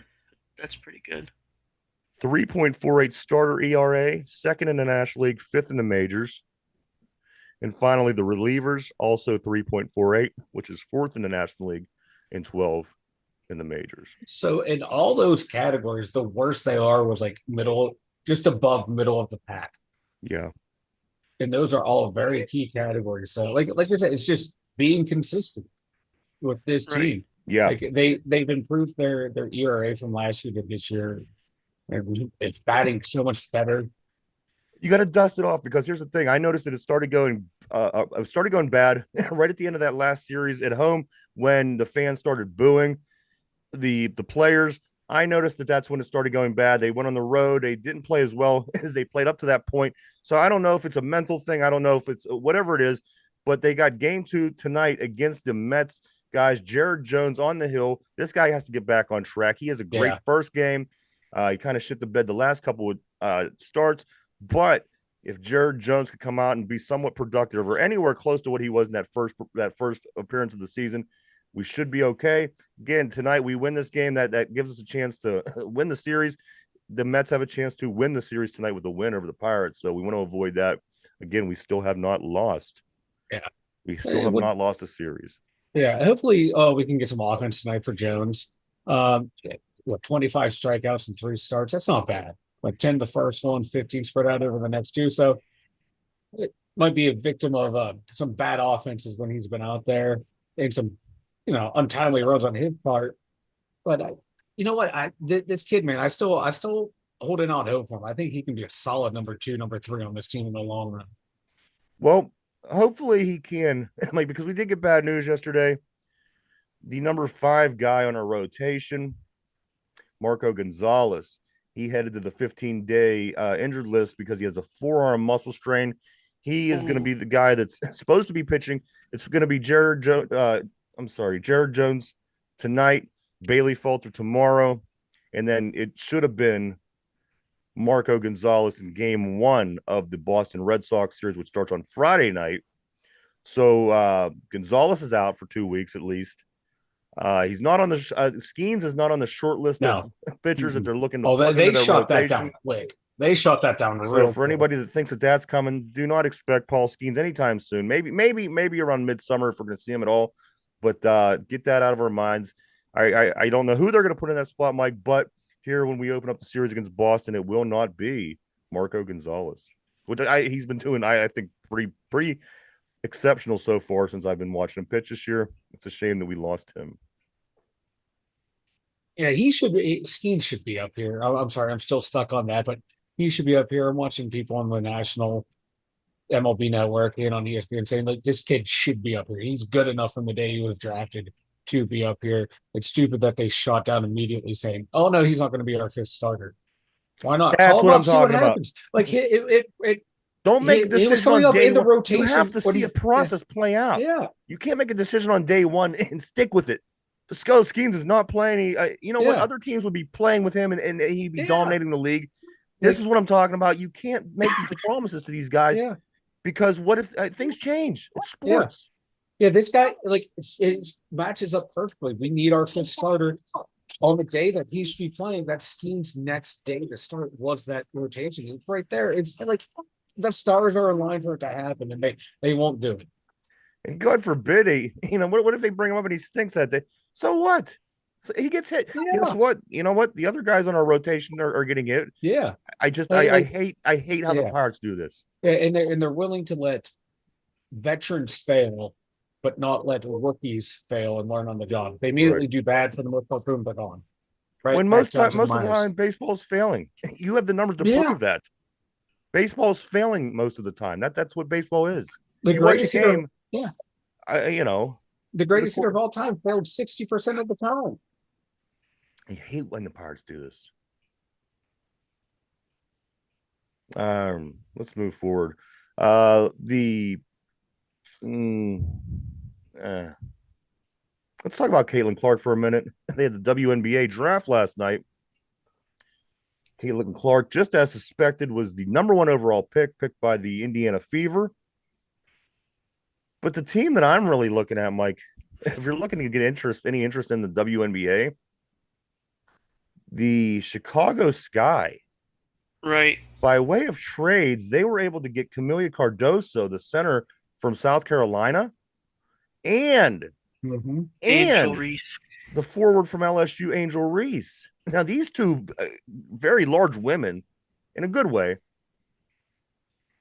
That's pretty good. 3.48 starter ERA, 2nd in the National League, 5th in the majors. And finally, the relievers, also 3.48, which is 4th in the National League and 12 in the majors. So in all those categories, the worst they are was like just above middle of the pack. Yeah. And those are all very key categories. So like I said, it's just being consistent with this team. Yeah. Like they've improved their ERA from last year to this year. And it's batting so much better. You got to dust it off, because here's the thing. I noticed that it started going bad right at the end of that last series at home when the fans started booing the players. I noticed that that's when it started going bad. They went on the road. They didn't play as well as they played up to that point. So I don't know if it's a mental thing. I don't know if it's whatever it is, but they got game 2 tonight against the Mets. Guys, Jared Jones on the hill. This guy has to get back on track. He has a great first game. He kind of shit the bed the last couple of starts. But if Jared Jones could come out and be somewhat productive or anywhere close to what he was in that first appearance of the season, we should be okay. Again, tonight we win this game. That gives us a chance to win the series. The Mets have a chance to win the series tonight with a win over the Pirates. So we want to avoid that. Again, we still have not lost. Yeah. We still have not lost a series. Yeah. Hopefully we can get some offense tonight for Jones. 25 strikeouts and 3 starts. That's not bad. Like 10 the first one, 15 spread out over the next 2. So it might be a victim of some bad offenses when he's been out there, and some, untimely runs on his part. But you know what? This kid, man, I still holding out hope for him. I think he can be a solid number 2, number 3 on this team in the long run. Well, hopefully he can, because we did get bad news yesterday. the number 5 guy on our rotation, Marco Gonzalez. He headed to the 15-day injured list because he has a forearm muscle strain. He is going to be the guy that's supposed to be pitching. It's going to be Jared Jones tonight, Bailey Falter tomorrow, and then it should have been Marco Gonzalez in game 1 of the Boston Red Sox series, which starts on Friday night. So Gonzalez is out for 2 weeks at least. He's not on the Skeens is not on the short list of pitchers that they're looking to plug into their shut rotation. that down quick. They shut that down So for anybody that thinks that that's coming, do not expect Paul Skeens anytime soon. Maybe around midsummer if we're going to see him at all. But get that out of our minds. I don't know who they're going to put in that spot, Mike. But here, when we open up the series against Boston, it will not be Marco Gonzalez, which he's been doing. I think pretty exceptional so far since I've been watching him pitch this year. It's a shame that we lost him. Yeah, Skeens should be up here. I'm sorry, I'm still stuck on that, but he should be up here. I'm watching people on the national MLB network and on ESPN saying, like, this kid should be up here. He's good enough from the day he was drafted to be up here. It's stupid that they shot down immediately saying, oh, no, he's not going to be our 5th starter. Why not? That's what I'm talking about. Like, don't make a decision on day one. Rotation, you have to see a process play out. Yeah. You can't make a decision on day 1 and stick with it. Pascal Skeens is not playing. What? Other teams would be playing with him and he'd be dominating the league. This is what I'm talking about. You can't make these promises to these guys because what if things change? It's sports. Yeah, this guy, like, it matches up perfectly. We need our 5th starter on the day that he should be playing. That Skeens' next day to start was that rotation. It's right there. It's like the stars are aligned for it to happen, and they won't do it. And God forbid, what if they bring him up and he stinks that day? So what? He gets hit. Yeah. Guess what? You know what? The other guys on our rotation are getting hit. Yeah. I hate how the Pirates do this. Yeah, and they're willing to let veterans fail, but not let rookies fail and learn on the job. They immediately do bad for the most part, boom, they're gone. Right? When most of the time baseball's failing. You have the numbers to prove that. Baseball's failing most of the time. That's what baseball is. The greatest game. The greatest hitter of all time failed 60% of the time. I hate when the Pirates do this. Let's move forward. Let's talk about Caitlin Clark for a minute. They had the WNBA draft last night. Caitlin Clark, just as suspected, was the number 1 overall picked by the Indiana Fever. But the team that I'm really looking at, Mike, if you're looking to get any interest in the WNBA, the Chicago Sky. Right. By way of trades, they were able to get Camelia Cardoso, the center from South Carolina, and Angel Reese, the forward from LSU, Angel Reese. Now, these two very large women, in a good way,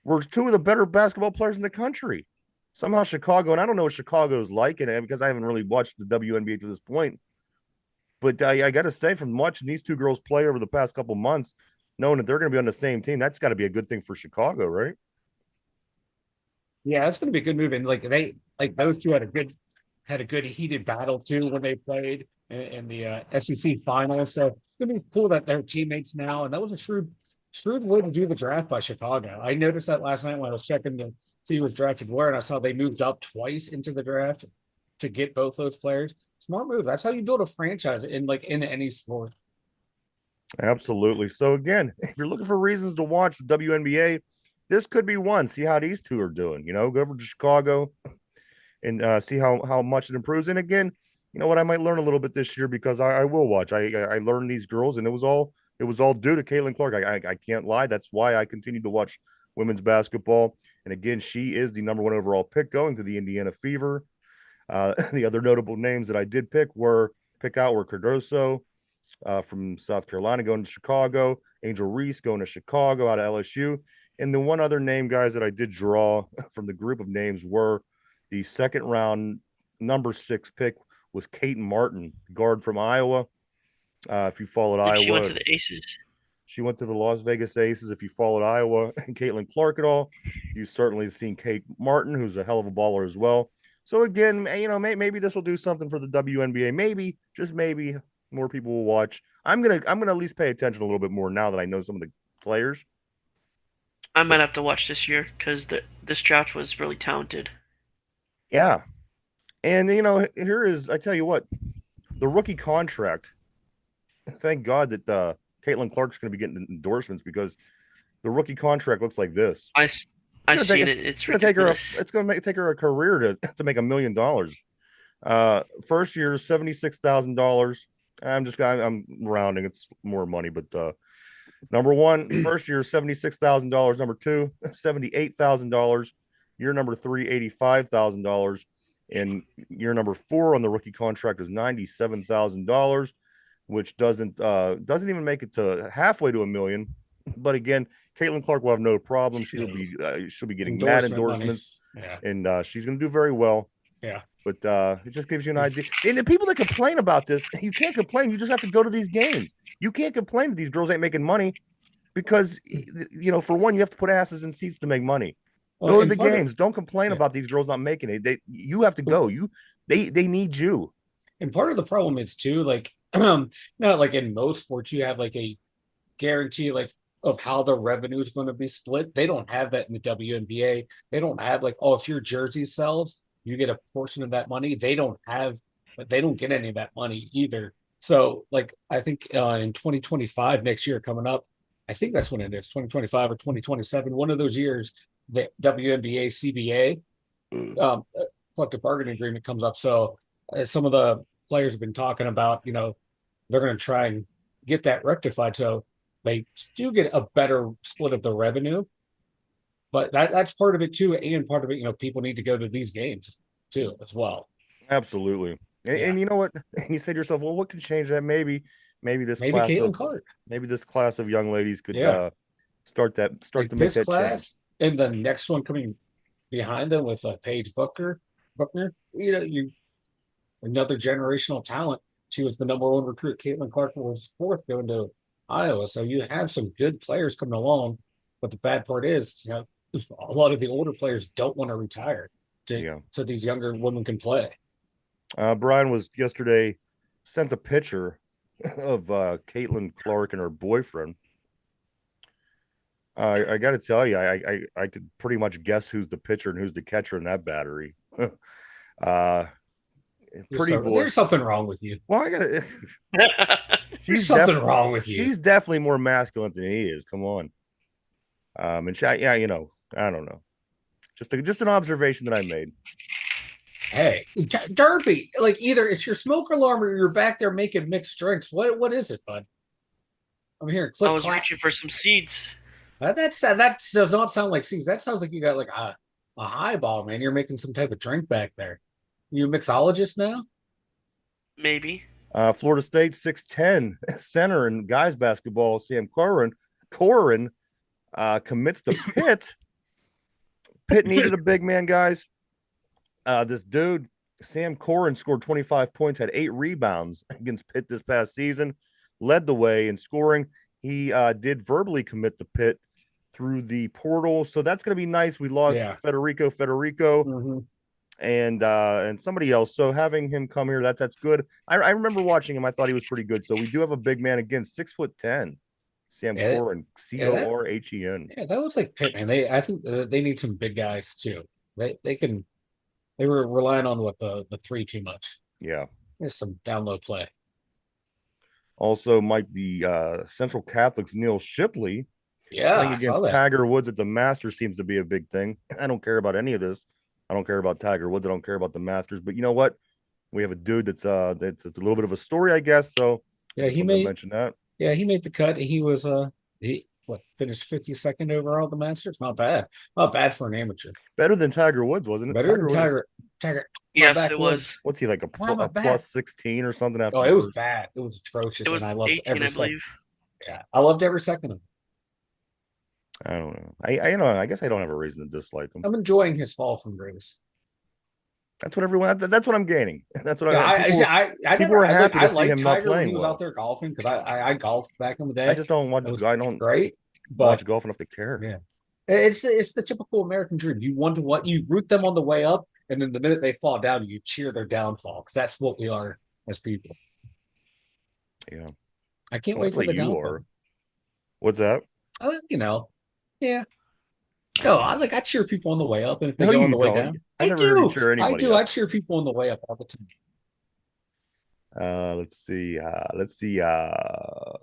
were 2 of the better basketball players in the country. Somehow Chicago, and I don't know what Chicago is like, because I haven't really watched the WNBA to this point, but I got to say, from watching these 2 girls play over the past couple months, knowing that they're going to be on the same team, that's got to be a good thing for Chicago, right? Yeah, that's going to be a good move. And those 2 had a good heated battle too when they played in the SEC finals. So it's going to be cool that they're teammates now. And that was a shrewd way to do the draft by Chicago. I noticed that last night when I was checking to see who was drafted where, and I saw they moved up twice into the draft to get both those players. Smart move. That's how you build a franchise in any sport. Absolutely. So again, if you're looking for reasons to watch the WNBA, this could be one. See how these 2 are doing. Go over to Chicago and see how much it improves. And again, you know what? I might learn a little bit this year because I will watch. I learned these girls, and it was all due to Caitlin Clark. I can't lie. That's why I continue to watch women's basketball. And again, she is the number 1 overall pick going to the Indiana Fever. The other notable names that I did pick were Cardoso from South Carolina going to Chicago, Angel Reese going to Chicago out of LSU. And the one other name, guys, that I did draw from the group of names were the 2nd round number 6 pick was Kate Martin, guard from Iowa. If you followed Iowa, she went to the Aces. She went to the Las Vegas Aces. If you followed Iowa and Caitlin Clark at all, you've certainly seen Kate Martin, who's a hell of a baller as well. So again, maybe this will do something for the WNBA. Maybe, just maybe, more people will watch. I'm gonna at least pay attention a little bit more now that I know some of the players. I might have to watch this year because this draft was really talented. Yeah, and here is, I tell you what, the rookie contract. Thank God that Caitlin Clark's going to be getting endorsements, because the rookie contract looks like this. I've seen it. It's going to take her. ridiculous. It's going to take her a career to make $1 million. First year $76,000. I'm rounding. It's more money, but number one, first year $76,000. Number two, $78,000. Year number three, $85,000. And year number four on the rookie contract is $97,000, which doesn't even make it to halfway to $1 million. But again, Caitlin Clark will have no problem. She'll be getting mad endorsements, yeah, and she's going to do very well. Yeah. But it just gives you an idea. And the people that complain about this, you can't complain. You just have to go to these games. You can't complain that these girls ain't making money, because for one, you have to put asses in seats to make money. Go to the games. Don't complain about these girls not making it. You have to go. They need you. And part of the problem is too, like, not like in most sports, you have like a guarantee of how the revenue is going to be split. They don't have that in the WNBA. They don't have like, oh, if your jersey sells, you get a portion of that money. They don't get any of that money either. So like, I think in 2025, next year coming up, I think that's when it is, 2025 or 2027, one of those years, the WNBA CBA collective bargaining agreement comes up. So some of the players have been talking about, they're going to try and get that rectified, so they do get a better split of the revenue. But that's part of it too, and part of it, people need to go to these games too as well. Absolutely. And you know what? And you say to yourself, well, what could change that? Maybe Caitlin Clark. Maybe this class of young ladies could start to make that change. And the next one coming behind them with Paige Buckner, another generational talent. She was the number one recruit. Caitlin Clark was fourth going to Iowa. So you have some good players coming along. But the bad part is, a lot of the older players don't want to retire so these younger women can play. Brian was yesterday sent a picture of Caitlin Clark and her boyfriend. I got to tell you, I could pretty much guess who's the pitcher and who's the catcher in that battery. There's something wrong with you. Well, I gotta. There's something wrong with you. She's definitely more masculine than he is. Come on. And I don't know. Just an observation that I made. Hey, Derby, like either it's your smoke alarm or you're back there making mixed drinks. What is it, bud? I'm hearing click. I was reaching for some seeds. That does not sound like seeds. That sounds like you got like a highball, man. You're making some type of drink back there. You a mixologist now? Maybe. Florida State 6'10" center in guys basketball, Sam Corrin commits to Pitt. Pitt needed a big man, guys. This dude, Sam Corrin, scored 25 points, had 8 rebounds against Pitt this past season, led the way in scoring. He did verbally commit to Pitt through the portal, so that's going to be nice. We lost Federico, and somebody else. So having him come here, that's good. I remember watching him. I thought he was pretty good. So we do have a big man again, 6'10", Sam Corrin, Corhen. Yeah, that was like Pitt, man. I think they need some big guys too. They were relying on the three too much. Yeah, there's some down low play. Also, the Central Catholics Neil Shipley, playing against Tiger Woods at the Masters seems to be a big thing. I don't care about any of this. I don't care about Tiger Woods. I don't care about the Masters. But you know what? We have a dude that's a little bit of a story, I guess. So he mentioned that. Yeah, he made the cut. He was finished 52nd overall at the Masters. Not bad. Not bad for an amateur. Better than Tiger Woods, wasn't it? Better than Tiger. Yes, it was. What's he like a plus 16 or something? After it was bad. It was atrocious, and I loved 18, every I believe. Yeah, I loved every second of it. I don't know. I guess I don't have a reason to dislike him. I'm enjoying his fall from grace. That's what I'm gaining. That's what people were happy to see him Tiger not playing when he was out there golfing, because I golfed back in the day. I just don't watch. I don't watch golf enough to care. Yeah, it's the typical American dream. You root them on the way up, and then the minute they fall down, you cheer their downfall because that's what we are as people. Yeah. I can't Well, wait that's for what the you downfall. are. What's that? You know, yeah. No, I cheer people on the way up, and if they No, go on you the way don't. down, I I never heard you do. cheer I anybody do. I up. cheer people on the way up all the time. Let's see. Let's see. I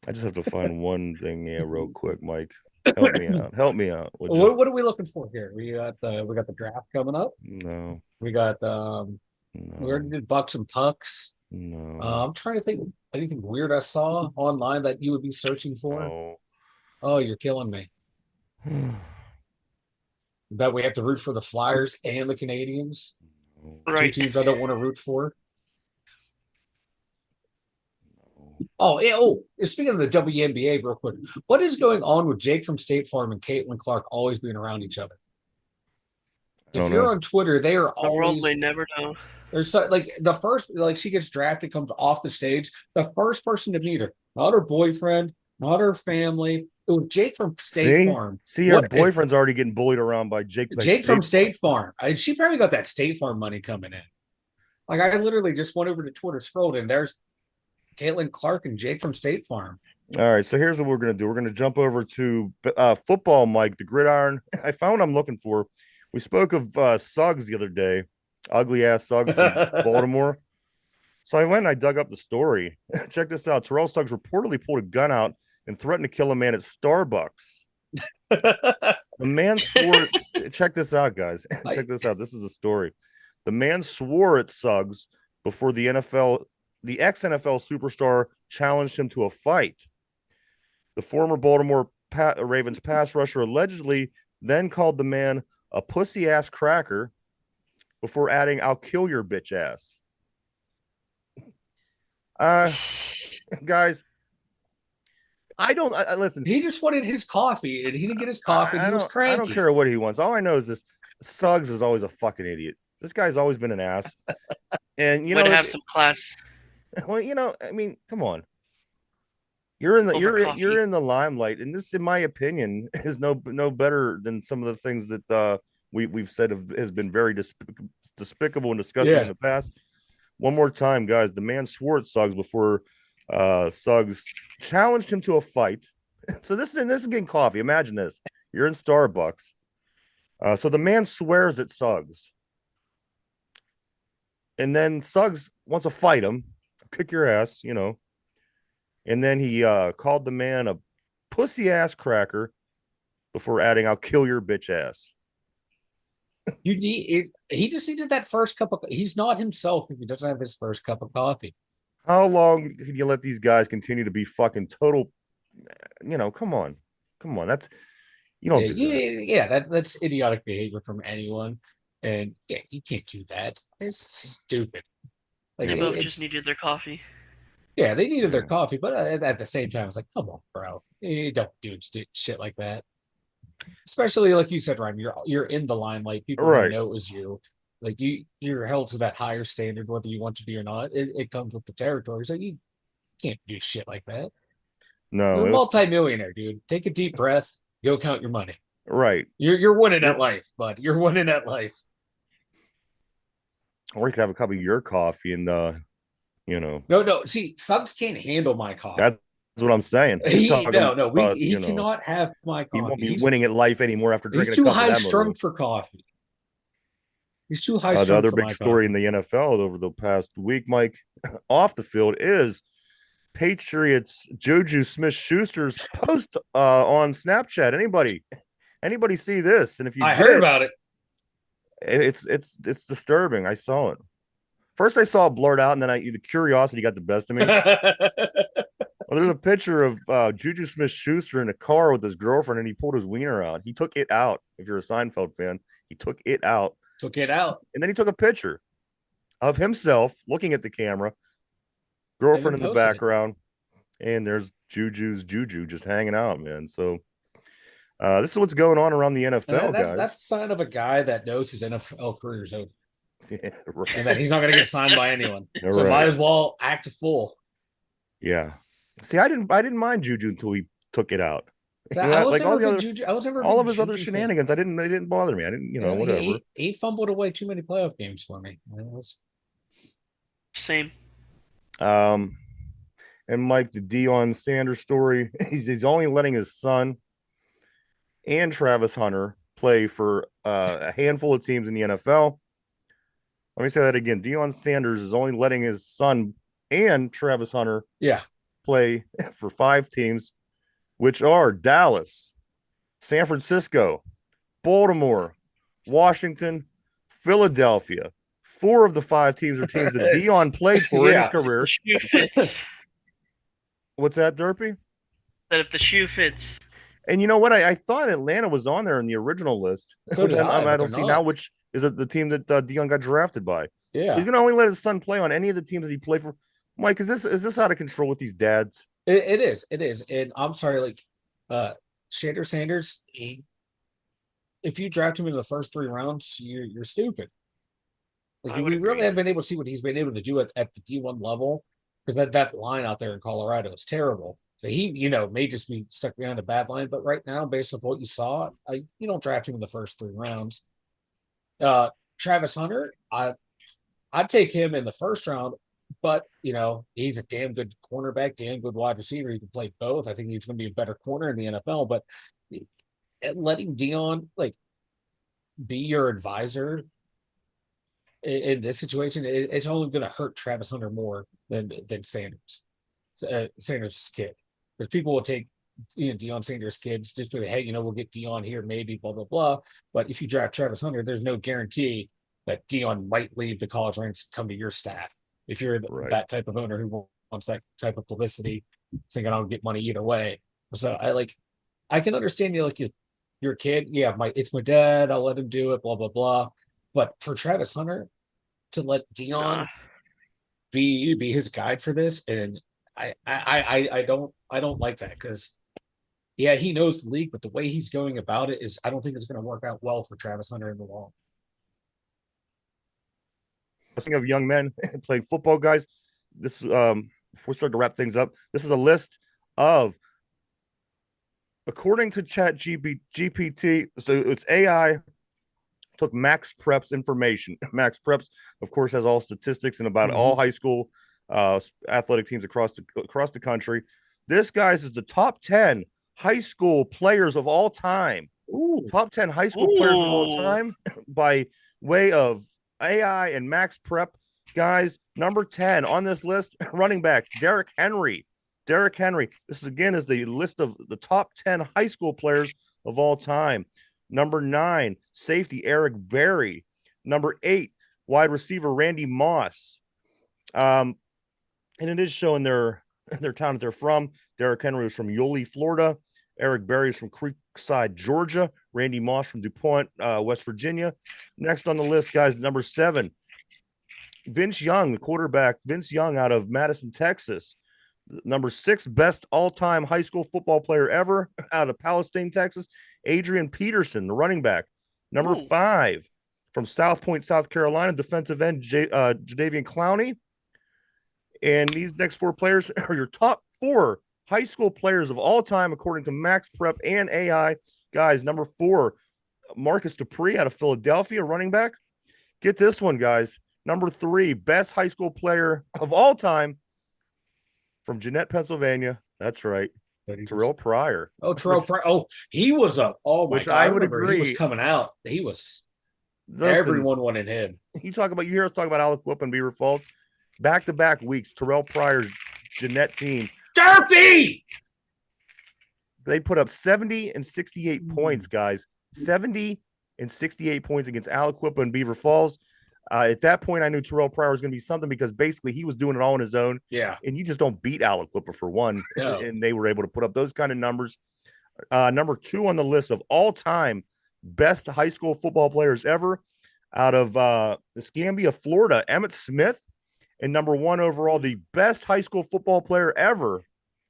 just have to find one thing here real quick, Mike. Help me out. Help me out, would you? What are we looking for here? We got the draft coming up. No, We got we already no, did Bucks and Pucks. no, I'm trying to think anything weird I saw online that you would be searching for. no. Oh, you're killing me. That we have to root for the Flyers and the Canadians. Two Right. teams I don't want to root for. Oh, yeah, speaking of the WNBA, real quick, what is going on with Jake from State Farm and Caitlin Clark always being around each other? I If don't you're know. on Twitter, they are The world always may never know. there's like the first like she gets drafted, comes off the stage, the first person to meet her, not her boyfriend, not her family. It was Jake from State See, Farm. see, her What boyfriend's already getting bullied around by Jake. By Jake from State State Farm? She probably got that State Farm money coming in. Like I literally just went over to Twitter, scrolled, and there's Caitlin Clark and Jake from State Farm. All right, so here's what we're gonna do. We're gonna jump over to football, Mike, the gridiron. I found what I'm looking for. We spoke of Suggs the other day, ugly ass Suggs from Baltimore. So I went and I dug up the story. Check this out. Terrell Suggs reportedly pulled a gun out and threatened to kill a man at Starbucks. The man swore. Check this out, guys. Check this out. This is the story. The man swore at Suggs before the NFL, the ex-NFL superstar challenged him to a fight. The former Baltimore Ravens pass rusher allegedly then called the man a pussy ass cracker before adding, "I'll kill your bitch ass." Guys, I don't. Listen. He just wanted his coffee, and he didn't get his coffee. And he was cranky. I don't care what he wants. All I know is this: Suggs is always a fucking idiot. This guy's always been an ass. And Would have some class. Well, I mean, come on. You're in the you're in the limelight, and this, in my opinion, is no better than some of the things that we've said has been very despicable and disgusting in the past. One more time, guys. The man swore at Suggs before Suggs challenged him to a fight. So this is getting coffee. Imagine this: you're in Starbucks. So the man swears at Suggs, and then Suggs wants to fight him, kick your ass, And then he called the man a pussy ass cracker before adding, "I'll kill your bitch ass." You need he just needed that first cup of. He's not himself if he doesn't have his first cup of coffee. How long can you let these guys continue to be fucking total? Come on. That's you don't do that. Yeah, that's idiotic behavior from anyone, and yeah, you can't do that. It's stupid. Like, they both just needed their coffee. Yeah, they needed their coffee, but at the same time, it's like, come on, bro, you don't do shit like that. Especially like you said, Ryan, you're in the limelight. People know it was you. Like you're held to that higher standard, whether you want to be or not. It comes with the territory, so you can't do shit like that. No, you're a multi-millionaire, dude. Take a deep breath. Go count your money. Right. You're winning at life, bud. You're winning at life. Or you could have a cup of your coffee and No. See, Suggs can't handle my coffee. That's what I'm saying. He cannot have my coffee. He won't be winning at life anymore after drinking. He's too high strung for coffee. He's too high strung. The other big story in the NFL over the past week, Mike, off the field, is Patriots Juju Smith-Schuster's post on Snapchat. Anybody see this? And if you heard about it, it's disturbing. I saw it. First, I saw it blurred out, and then the curiosity got the best of me. Well, there's a picture of Juju Smith-Schuster in a car with his girlfriend, and he pulled his wiener out. He took it out. If you're a Seinfeld fan, he took it out. And then he took a picture of himself looking at the camera, girlfriend in the background, and there's Juju just hanging out, man. So this is what's going on around the NFL, guys. That's the sign of a guy that knows his NFL career is over. Yeah, right. And that he's not going to get signed by anyone. So might as well act a fool. Yeah. See, I didn't mind Juju until he took it out. So You know, I was like never a big Juju. I was never a all big of his other Juju fan. shenanigans, they didn't bother me. I didn't, Yeah, whatever. he fumbled away too many playoff games for me. It was- Same. Um, and Mike, the Deion Sanders story, he's only letting his son and Travis Hunter play for a handful of teams in the NFL. Let me say that again. Deion Sanders is only letting his son and Travis Hunter yeah, play for 5 teams, which are Dallas, San Francisco, Baltimore, Washington, Philadelphia. 4 of the 5 teams are teams that Deion played for in his yeah. The career. shoe fits. What's that, Derpy? That if the shoe fits. And you know what? I thought Atlanta was on there in the original list, So which did I, I but don't they're see now, not. which is the team that Dion got drafted by. So he's Yeah, going to only let his son play on any of the teams that he played for. Mike, is this out of control with these dads? it is. It is. And I'm sorry, like Shader Sanders, if you draft him in the first 3 rounds, you're stupid. Like I would we really agree. haven't been able to see what he's been able to do at the D1 level because that line out there in Colorado is terrible. So he, may just be stuck behind a bad line. But right now, based on what you saw, you don't draft him in the first 3 rounds. Travis Hunter, I'd take him in the first round, but he's a damn good cornerback, damn good wide receiver. He can play both. I think he's going to be a better corner in the NFL. But letting Dion be your advisor in this situation, it's only going to hurt Travis Hunter more than Sanders. Sanders' kid, because people will take Deion Sanders' kids just be like, hey, we'll get Deion here, maybe blah blah blah. But if you draft Travis Hunter, there's no guarantee that Deion might leave the college ranks and come to your staff. If you're Right. that type of owner who wants that type of publicity, thinking I'll get money either way. So I can understand your kid. Yeah, it's my dad. I'll let him do it. Blah blah blah. But for Travis Hunter to let Nah. Deion be his guide for this, and I don't like that because yeah, he knows the league, but the way he's going about it is I don't think it's going to work out well for Travis Hunter in the long. Speaking of young men playing football, guys, this before we start to wrap things up, this is a list of, according to Chat GPT, so it's AI took Max Prep's information. Max Preps, of course, has all statistics and about all high school athletic teams across the country. This, guys, is the top 10 high school players of all time. Ooh. Top 10 high school players of all time by way of AI and Max Prep. Guys, number 10 on this list, running back Derrick Henry. Derrick Henry. This is the list of the top 10 high school players of all time. Number 9, safety Eric Berry. Number 8, wide receiver Randy Moss. And it is showing their town that they're from. Derrick Henry was from Yulee, Florida. Eric Berry is from Creekside, Georgia. Randy Moss from DuPont, West Virginia. Next on the list, guys, number 7, Vince Young, the quarterback. Vince Young out of Madison, Texas. Number 6, best all-time high school football player ever out of Palestine, Texas, Adrian Peterson, the running back. Number 5, from South Point, South Carolina, defensive end Jadeveon Clowney. And these next 4 players are your top 4 high school players of all time, according to Max Prep and AI. Guys, number 4, Marcus Dupree out of Philadelphia, running back. Get this one, guys. Number 3, best high school player of all time, from Jeanette, Pennsylvania. That's right. Terrell Pryor. Oh, Terrell Pryor. Oh, he was up. Oh my Which God. I I would remember agree. he was coming out. He was. Listen, Everyone wanted him. you hear us talk about Alec Whoop and Beaver Falls. Back-to-back weeks, Terrell Pryor's Jeanette team. Derpy! They put up 70 and 68 points, guys. 70 and 68 points against Alec Whoop and Beaver Falls. At that point, I knew Terrell Pryor was going to be something because basically he was doing it all on his own. Yeah. And you just don't beat Alec Whipper for one. No. And they were able to put up those kind of numbers. Number 2 on the list of all-time best high school football players ever, out of Escambia, Florida, Emmitt Smith. And number 1 overall, the best high school football player ever,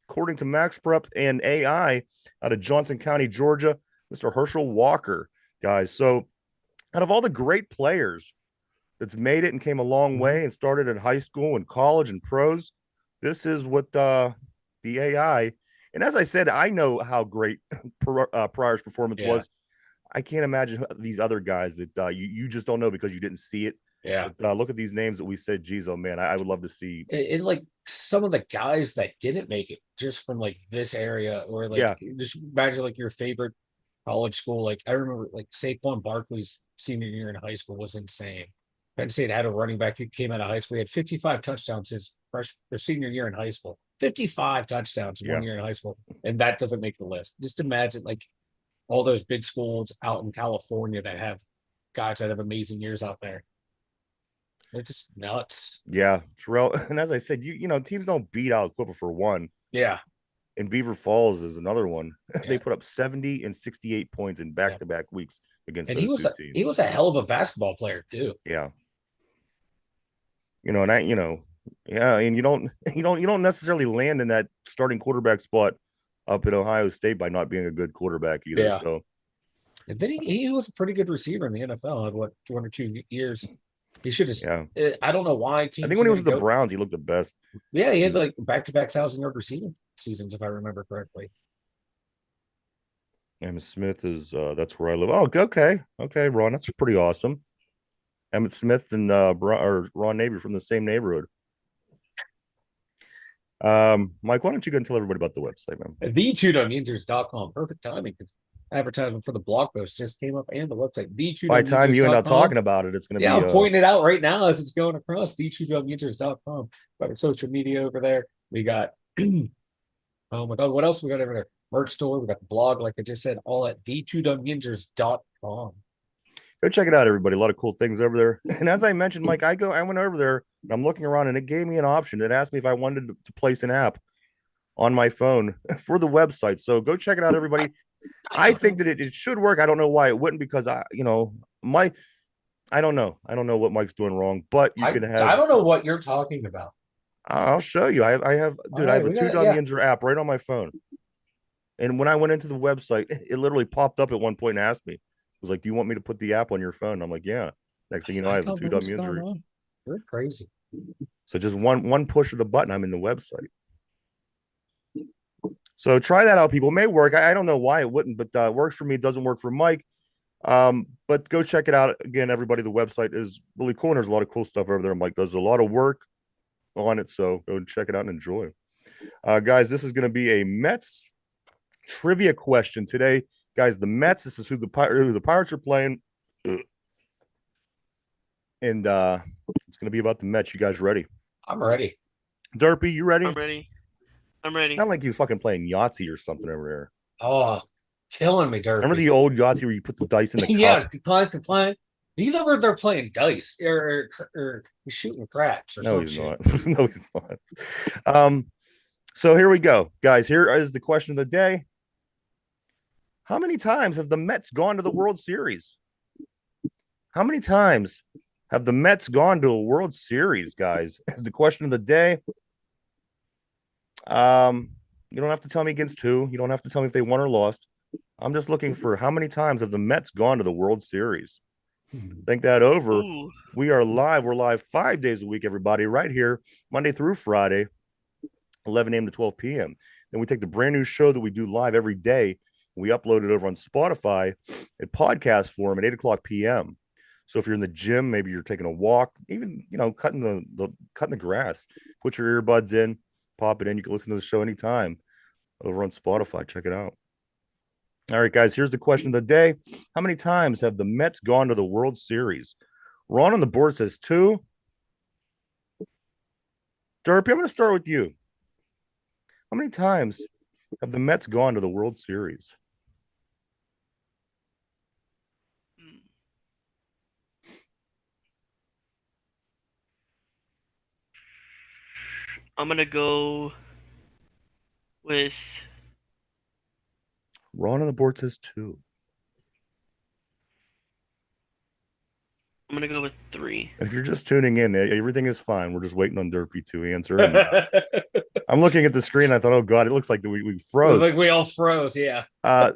according to Max Prep and AI, out of Johnson County, Georgia, Mr. Herschel Walker, guys. So out of all the great players that's made it and came a long way and started in high school and college and pros, this is what the AI And as I said, I know how great Pryor's performance Yeah. was. I can't imagine these other guys that you just don't know because you didn't see it. Yeah. But look at these names that we said, geez, oh man, I would love to see. And like some of the guys that didn't make it just from like this area, or like Yeah. just imagine like your favorite college school. Like I remember like Saquon Barkley's senior year in high school was insane. Penn State had a running back who came out of high school. He had 55 touchdowns his freshman or senior year in high school. 55 touchdowns in Yeah. 1 year in high school. And that doesn't make the list. Just imagine like all those big schools out in California that have guys that have amazing years out there. It's just nuts. Yeah, Terrell. And as I said, you know, teams don't beat Aliquippa for one. Yeah. And Beaver Falls is another one. They Yeah. put up 70 and 68 points in back-to-back weeks against And those two teams. he was a hell of a basketball player too. Yeah. You know, and yeah, and you don't necessarily land in that starting quarterback spot up in Ohio State by not being a good quarterback either. Yeah. So And then he was a pretty good receiver in the NFL. Had what 1 or 2 years. He should have. yeah, I don't know why. I think when he was with the Browns, he looked the best. Yeah, he had like back-to-back 1,000-yard receiving seasons, if I remember correctly. Emmett Smith is that's where I live. Oh, okay, Ron, that's pretty awesome. Emmett Smith and Ron Navy from the same neighborhood. Mike, why don't you go and tell everybody about the website, man? The2WNinjas.com. Perfect timing because advertisement for the blog post just came up and the website. By the time you end up The2WNinjas.com. talking about it, it's going to Yeah, be. I'm pointing it out right now as it's going across. The2WNinjas.com. Got our social media over there. We got, oh my God, what else we got over there? Merch store. We got the blog, like I just said, all at The2WNinjas.com. Go check it out, everybody. A lot of cool things over there. And as I mentioned, Mike, I went over there and I'm looking around and it gave me an option. It asked me if I wanted to place an app on my phone for the website. So go check it out, everybody. I think that it should work. I don't know why it wouldn't, because I don't know. I don't know what Mike's doing wrong, but you can have. I don't know what you're talking about. I'll show you. I have, dude. All I have right, a Two Dumb Yinzer app right on my phone. And when I went into the website, it literally popped up at one point and asked me, it was like, "Do you want me to put the app on your phone?" And I'm like, "Yeah." Next thing you know, I have the Two Dumb Yinzer. You're crazy. So just one push of the button, I'm in the website. So try that out, people. It may work. I don't know why it wouldn't, but it works for me. It doesn't work for Mike. But go check it out. Again, everybody, the website is really cool. And there's a lot of cool stuff over there. Mike does a lot of work on it. So go and check it out and enjoy. Guys, this is going to be a Mets trivia question today. Guys, the Mets, this is who the Pirates are playing. And it's going to be about the Mets. You guys ready? I'm ready. Derpy, you ready? I'm ready. Not like you fucking playing Yahtzee or something over there. Oh, killing me, Derpy. Remember the old Yahtzee where you put the dice in the cup? Yeah, complain. He's over there playing dice or he's shooting craps. Or No, he's shit. not. No, he's not. So here we go, guys. Here is the question of the day. How many times have the Mets gone to the World Series? How many times have the Mets gone to a World Series, guys? Is the question of the day. You don't have to tell me against who. You don't have to tell me if they won or lost. I'm just looking for how many times have the Mets gone to the World Series? Think that over. Ooh. We are live. We're live 5 days a week, everybody, right here, Monday through Friday, 11 a.m. to 12 p.m. Then we take the brand new show that we do live every day. We upload it over on Spotify at podcast form at 8 o'clock p.m. So if you're in the gym, maybe you're taking a walk, even, cutting the grass, put your earbuds in, pop it in. You can listen to the show anytime over on Spotify. Check it out. All right, guys, here's the question of the day. How many times have the Mets gone to the World Series? Ron on the board says 2. Derpy, I'm going to start with you. How many times have the Mets gone to the World Series? I'm gonna go with. Ron on the board says 2. I'm gonna go with 3. If you're just tuning in, everything is fine. We're just waiting on Derpy to answer. And, I'm looking at the screen. I thought, oh God, it looks like we froze. Like we all froze, yeah.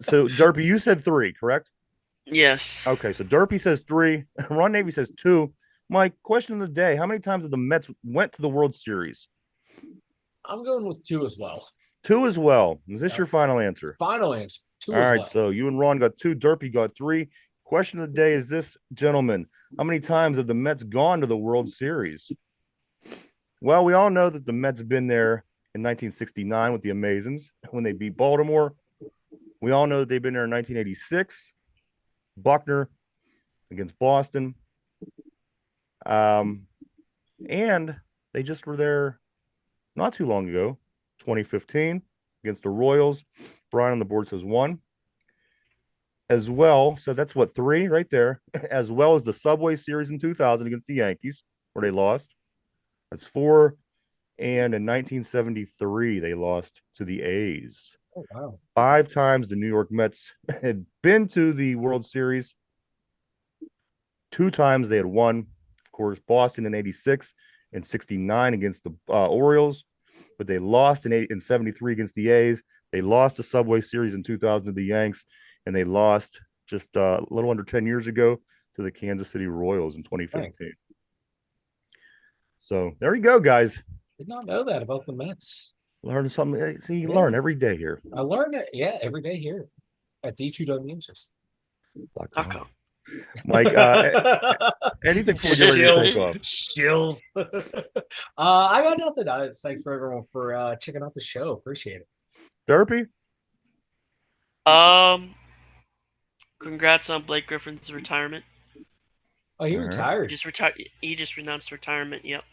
So Derpy, you said 3, correct? Yes. Okay, so Derpy says 3. Ron Navy says 2. Mike, question of the day: how many times have the Mets went to the World Series? I'm going with 2 as well. 2 as well. Is this your final answer? Final answer. 2 All as right, well. so you and Ron got 2, Derpy got 3. Question of the day is this, gentlemen: how many times have the Mets gone to the World Series? Well, we all know that the Mets have been there in 1969 with the Amazons when they beat Baltimore. We all know that they've been there in 1986, Buckner against Boston. And they just were there not too long ago, 2015, against the Royals. Brian on the board says 1 as well. So that's what, 3 right there, as well as the Subway Series in 2000 against the Yankees, where they lost. That's 4. And in 1973, they lost to the A's. Oh, wow. 5 times the New York Mets had been to the World Series. 2 times they had won. Of course, Boston in 86 and 69 against the Orioles, but they lost in 73 against the A's. They lost the Subway Series in 2000 to the Yanks, and they lost just a little under 10 years ago to the Kansas City Royals in 2015. Dang. So there you go, guys. Did not know that about the Mets. Learn something. See, you learn every day here. I learn it, every day here at D2WMusers.com. Mike, anything before we get ready to take off? Chill. I got nothing. Thanks for everyone for checking out the show. Appreciate it. Derpy? Congrats on Blake Griffin's retirement. Oh, he retired. He just renounced retirement. Yep.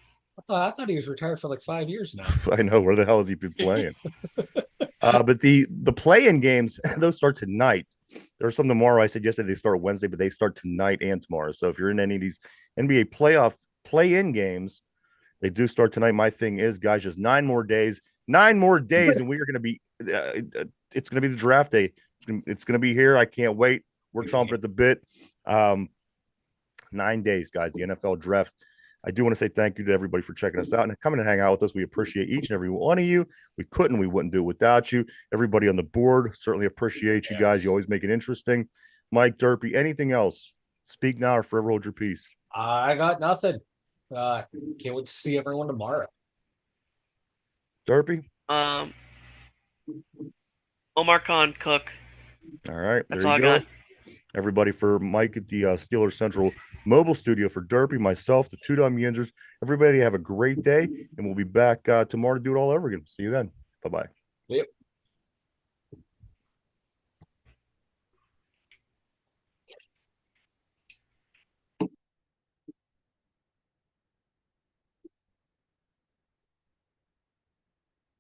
I thought he was retired for like 5 years now. I know. Where the hell has he been playing? But the play-in games, those start tonight. There's some tomorrow. I said yesterday they start Wednesday, but they start tonight and tomorrow. So if you're in any of these NBA playoff play-in games, they do start tonight. My thing is, guys, just 9 more days, and we are going to be. It's going to be the draft day. It's going to be here. I can't wait. We're chomping at the bit. 9 days, guys. The NFL draft. I do want to say thank you to everybody for checking us out and coming and hang out with us. We appreciate each and every one of you. We wouldn't do it without you. Everybody on the board, certainly appreciate you guys. You always make it interesting. Mike, Derpy, anything else? Speak now or forever hold your peace. I got nothing. Can't wait to see everyone tomorrow. Derpy? Omar Khan, Cook. All right. That's all I got. Everybody, for Mike at the Steelers Central Mobile Studio, for Derpy, myself, the 2 Dumb Yinzers, everybody have a great day, and we'll be back tomorrow to do it all over again. See you then. Bye-bye. Yep.